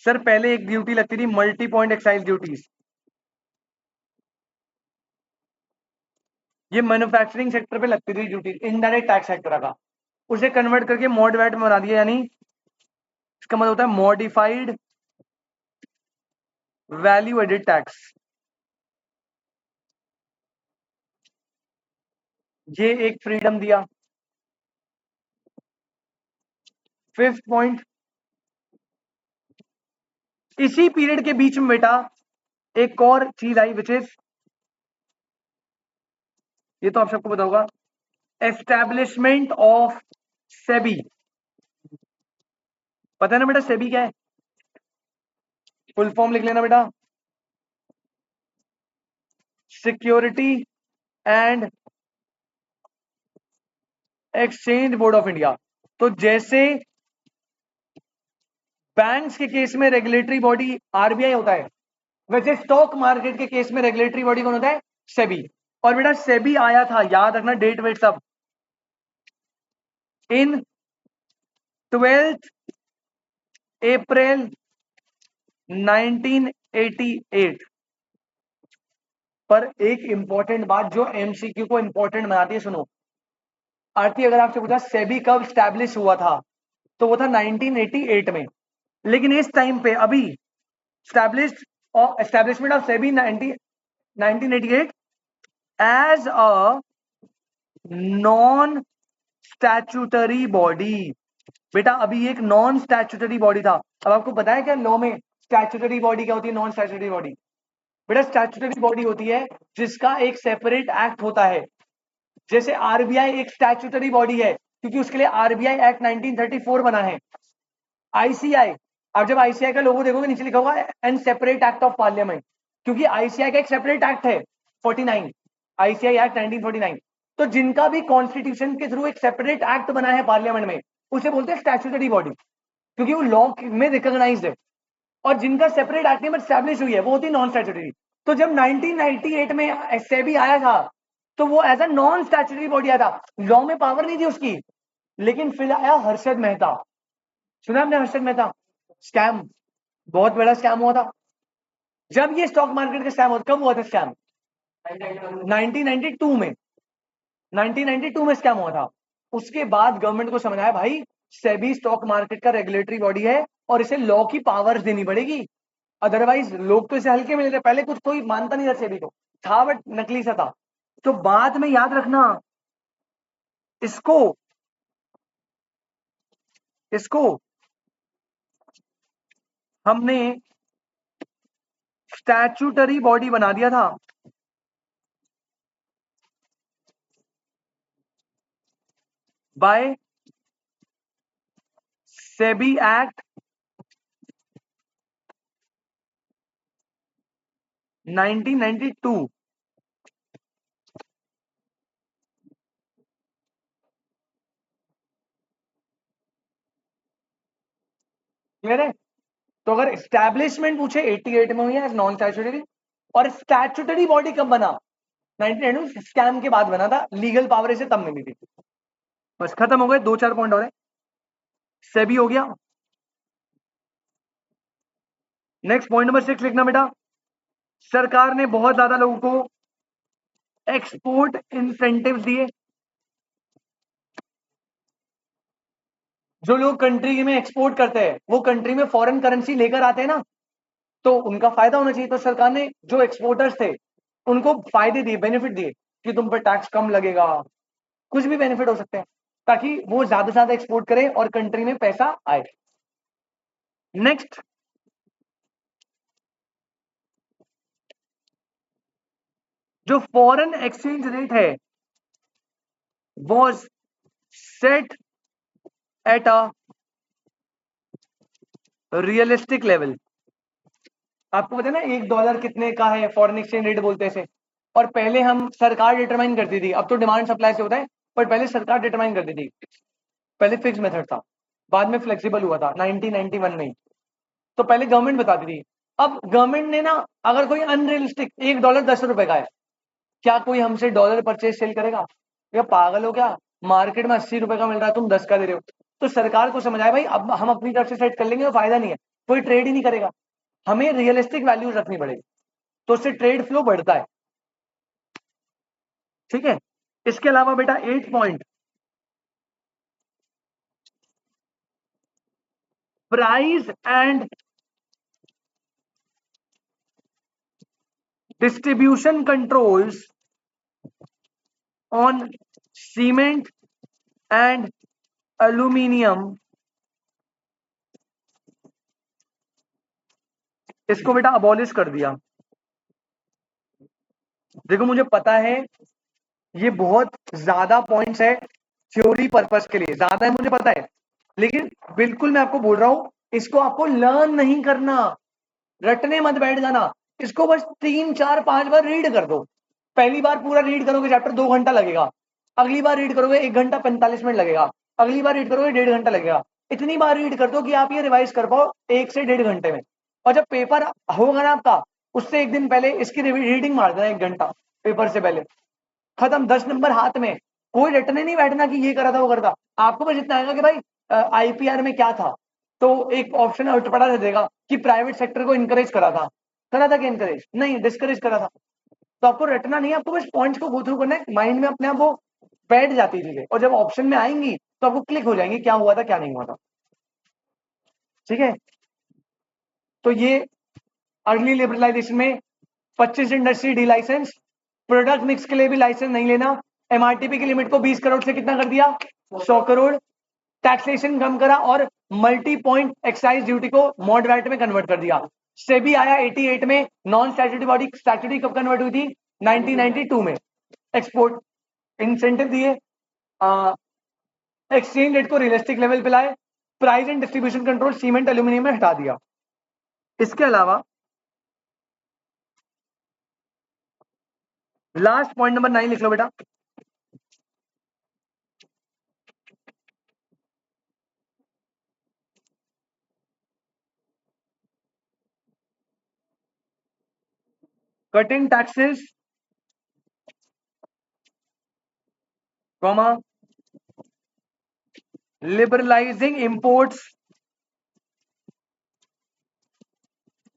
सर, पहले एक ड्यूटी लगती थी मल्टी पॉइंट एक्साइज ड्यूटीज, ये मैन्युफैक्चरिंग सेक्टर पे लगती थी ड्यूटी, इनडायरेक्ट टैक्स सेक्टर का। उसे कन्वर्ट करके मॉड वैट में बना दिया, यानी इसका मतलब होता है मॉडिफाइड वैल्यू एडेड टैक्स। ये एक फ्रीडम दिया। फिफ्थ पॉइंट, इसी पीरियड के बीच में बेटा एक और चीज आई विच इज, ये तो आप सबको पता होगा, एस्टैब्लिशमेंट ऑफ सेबी। पता है ना बेटा सेबी क्या है, फुल फॉर्म लिख लेना बेटा, security and exchange board of India. तो जैसे बैंक्स के केस में रेगुलेटरी बॉडी आरबीआई होता है, वैसे स्टॉक मार्केट के केस में रेगुलेटरी बॉडी कौन होता है, सेबी। और बेटा सेबी आया था, याद रखना डेट वेट सब, इन 12 अप्रैल 1988। पर एक इंपॉर्टेंट बात जो एमसीक्यू को इंपॉर्टेंट बनाती है, सुनो आरती, अगर आपसे पूछा सेबी कब स्टैब्लिश हुआ था, तो वो था 1988 में। लेकिन इस टाइम पे अभी establishment of SEBI 1988 as a non statutory body. बेटा अभी एक नॉन स्टैच्यूटरी बॉडी था। अब आपको पता है क्या लॉ में स्टैच्यूटरी बॉडी क्या होती है, नॉन स्टैच्यूटरी बॉडी? बेटा स्टैच्यूटरी बॉडी होती है जिसका एक सेपरेट एक्ट होता है। जैसे आरबीआई एक स्टैच्यूटरी बॉडी है क्योंकि उसके लिए आरबीआई एक्ट 1934 बना है। आईसीआई, आप जब आईसीआई का लोगो देखोगे नीचे लिखा होगा and separate act of parliament, क्योंकि आईसीआई का एक सेपरेट एक्ट है 49, आईसीआई एक्ट 1949। तो जिनका भी कॉन्स्टिट्यूशन के थ्रू एक सेपरेट एक्ट बना है पार्लियामेंट में, उसे बोलते हैं स्टैच्यूटरी बॉडी, क्योंकि वो लॉ में रिकॉग्नाइज्ड है। और जिनका सेपरेट एक्ट में स्टैब्लिश हुई है वो होती है नॉन स्टैच्यूटरी। तो जब 1998 में सेबी आया था तो वो as a non statutory body आया था, लॉ में पावर नहीं थी उसकी। लेकिन फिर आया हर्षद मेहता, सुना आपने हर्षद मेहता स्कैम, बहुत बड़ा स्कैम हुआ था। जब ये स्टॉक मार्केट का स्कैम हुआ, कब हुआ था स्कैम? 1992 में, 1992 में स्कैम हुआ था। उसके बाद गवर्नमेंट को समझ आया भाई सेबी स्टॉक मार्केट का रेगुलेटरी बॉडी है और इसे लॉ की पावर्स देनी पड़ेगी, अदरवाइज लोग तो इसे हल्के में लेते, पहले कुछ कोई मानता नहीं था सेबी को, था बट नकली सा था। तो बाद में याद रखना इसको इसको हमने स्टैच्यूटरी बॉडी बना दिया था बाय सेबी एक्ट 1992। क्लियर है? तो अगर स्टैब्लिशमेंट पूछे 88 में हुई है नॉन स्टैच्यूटरी, और स्टैच्यूटरी बॉडी कब बना, 1992 स्कैम के बाद बना था, लीगल पावर इसे तब मिली थी। बस खत्म हो गए, दो चार पॉइंट और है, सेबी हो गया। नेक्स्ट पॉइंट नंबर 6 लिखना बेटा, सरकार ने बहुत ज्यादा लोगों को एक्सपोर्ट इंसेंटिव दिए। जो लोग कंट्री में एक्सपोर्ट करते हैं वो कंट्री में फॉरेन करेंसी लेकर आते हैं ना, तो उनका फायदा होना चाहिए। तो सरकार ने जो एक्सपोर्टर्स थे उनको फायदे दिए, बेनिफिट दिए कि तुम पर टैक्स कम लगेगा, कुछ भी बेनिफिट हो सकते हैं, ताकि वो ज्यादा से ज्यादा एक्सपोर्ट करे और कंट्री में पैसा आए। नेक्स्ट, जो फॉरेन एक्सचेंज रेट है was set at a realistic level. आपको पता है ना $1 कितने का है, फॉरेन एक्सचेंज रेट बोलते हैं इसे। और पहले हम सरकार डिटरमाइन करती थी, अब तो डिमांड सप्लाई से होता है, पर पहले सरकार डिटरमाइन करती थी। पहले फिक्स मेथड था, बाद में फ्लेक्सिबल हुआ था 1991 में। तो पहले गवर्नमेंट बताती थी, अब गवर्नमेंट ने ना, अगर कोई अनरियलिस्टिक $1 ₹10 का है, क्या कोई हमसे डॉलर परचेज सेल करेगा? या पागल हो क्या? मार्केट में ₹80 का मिल रहा है, तुम 10 का दे रहे हो। तो सरकार को समझ आया भाई, अब हम अपनी तरफ से सेट कर लेंगे तो फायदा नहीं है, कोई ट्रेड ही नहीं करेगा, हमें रियलिस्टिक वैल्यूज रखनी पड़ेगी, तो उससे ट्रेड फ्लो बढ़ता है। ठीक है, इसके अलावा बेटा 8 point, price and distribution controls on cement and aluminium, इसको बेटा अबॉलिश कर दिया। देखो मुझे पता है ये बहुत ज्यादा पॉइंट्स है, थ्योरी पर्पस के लिए ज्यादा है मुझे पता है, लेकिन बिल्कुल मैं आपको बोल रहा हूं, इसको आपको लर्न नहीं करना, रटने मत बैठ जाना, इसको बस 3 4 5 बार रीड कर दो। पहली बार पूरा रीड करोगे चैप्टर 2 घंटा लगेगा, अगली बार रीड करोगे 1 घंटा 45 मिनट लगेगा, अगली बार रीड करोगे 1.5 घंटा लगेगा। इतनी बार रीड कर दो कि आप ये रिवाइज कर पाओ 1 से 1.5 घंटे में। और जब पेपर होगा ना आपका, उससे एक दिन पहले इसकी रीडिंग मार देना 1 घंटा पेपर से पहले, खत्म, 10 नंबर हाथ में। कोई रटने नहीं बैठना कि ये करा था वो करा था, आपको बस इतना आएगा कि भाई आईपीआर में क्या था, तो एक ऑप्शन पड़ा दे देगा कि प्राइवेट सेक्टर को इनकरेज करा था कि इनकरेज नहीं, डिस्करेज करा था। तो आपको रटना नहीं है, आपको बस पॉइंट्स को गो थ्रू करना है, माइंड में अपने आप वो बैठ जाती है चीजें, और जब ऑप्शन में आएंगी तो आपको क्लिक हो जाएंगे क्या हुआ था क्या नहीं हुआ था। ठीक है, तो ये अर्ली लिबरलाइजेशन में 25 industry delicense, product mix के लिए भी लाइसेंस नहीं लेना, एमआरटीपी की लिमिट को 20 करोड़ से कितना कर दिया, 100 करोड़, टैक्सेशन कम करा, और मल्टी पॉइंट एक्साइज ड्यूटी को मॉड वैट में कन्वर्ट कर दिया। सेबी आया 88 में, नॉन स्टैट्यूटरी बॉडी, स्टैट्यूटरी कब कन्वर्ट हुई थी, 1992 में। एक्सपोर्ट इंसेंटिव दिए, एक्सचेंज रेट को रियलिस्टिक लेवल पे लाए, price and distribution control cement aluminium में हटा दिया। इसके अलावा लास्ट पॉइंट नंबर 9 लिख लो बेटा, cutting taxes, comma, liberalising imports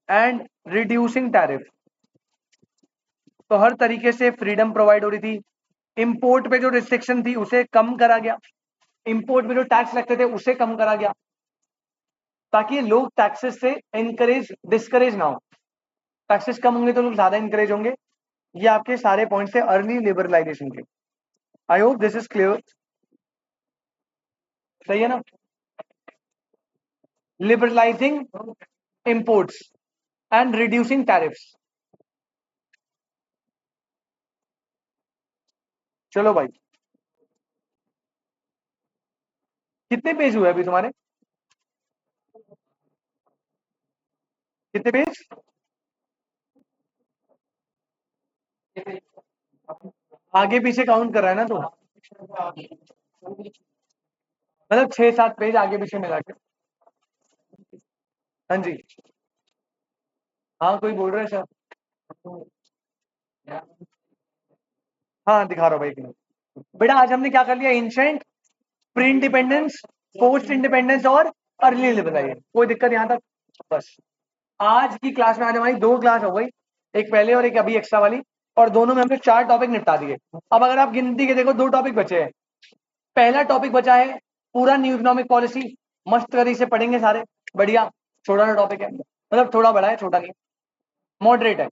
and reducing tariff. तो हर तरीके से फ्रीडम प्रोवाइड हो रही थी, इंपोर्ट पे जो रिस्ट्रिक्शन थी उसे कम करा गया, इंपोर्ट पे जो टैक्स लगते थे उसे कम करा गया, ताकि लोग टैक्सेस से इनकरेज डिस्करेज ना हो। टैक्सेस कम होंगे तो लोग ज्यादा इनकरेज होंगे। ये आपके सारे पॉइंट्स थे अर्ली लिबरलाइजेशन के। I hope this is clear. सही है ना, liberalising imports and reducing tariffs. चलो भाई, कितने पेज हुए अभी तुम्हारे, कितने पेज? आगे पीछे काउंट कर रहा है ना तो, मतलब 6 7 पेज आगे पीछे मिला के। हाँ जी, हाँ कोई बोल रहा है सर? हाँ दिखा रहा हूँ भाई। बेटा आज हमने क्या कर लिया, ancient, pre independence, post independence और अर्ली लिबरलाइजेशन। कोई दिक्कत यहाँ तक? बस आज की क्लास में, आज हमारी 2 क्लास हो गई, एक पहले और एक अभी एक्स्ट्रा वाली, और दोनों में हमने 4 टॉपिक निपटा दिए। अब अगर आप गिनती के देखो 2 टॉपिक बचे हैं। पहला टॉपिक बचा है पूरा न्यू इकोनॉमिक पॉलिसी मस्त तरीके से पढ़ेंगे सारे, बढ़िया। छोटा सा टॉपिक है, मतलब थोड़ा बड़ा है, छोटा नहीं, मॉडरेट है।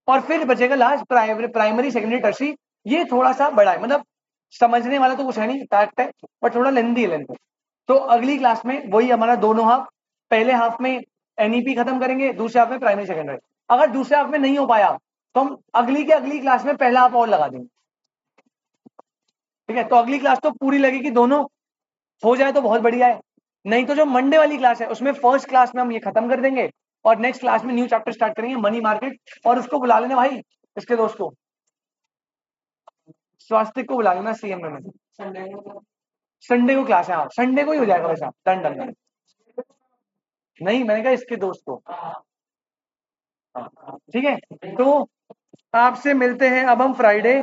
और फिर बचेगा लास्ट प्राइमरी सेकेंडरी टर्सरी, ये थोड़ा सा बड़ा है, मतलब समझने वाला तो कुछ है नहीं, फैक्ट है, पर थोड़ा लेंदी है लेंथ। तो अगली क्लास में वही हमारा दोनों हाफ, पहले हाफ में एनईपी खत्म करेंगे, दूसरे हाफ में प्राइमरी सेकेंडरी। अगर दूसरे हाफ में नहीं हो पाया तो हम अगली के अगली क्लास में पहला हाफ और लगा देंगे, ठीक है। तो अगली क्लास तो पूरी लगेगी, दोनों हो जाए तो बहुत बढ़िया है, नहीं तो जो मंडे वाली क्लास है उसमें फर्स्ट क्लास में हम ये खत्म कर देंगे और नेक्स्ट क्लास में न्यू चैप्टर स्टार्ट करेंगे मनी मार्केट। और उसको बुला लेना भाई, इसके दोस्त को, स्वास्थ्य को बुला लेना, सीएम में। संडे को क्लास है, हाँ संडे को ही हो जाएगा वैसा, डन डन डन। नहीं मैंने कहा इसके दोस्त को, हाँ, ठीक है। तो आपसे मिलते हैं अब हम फ्राइडे।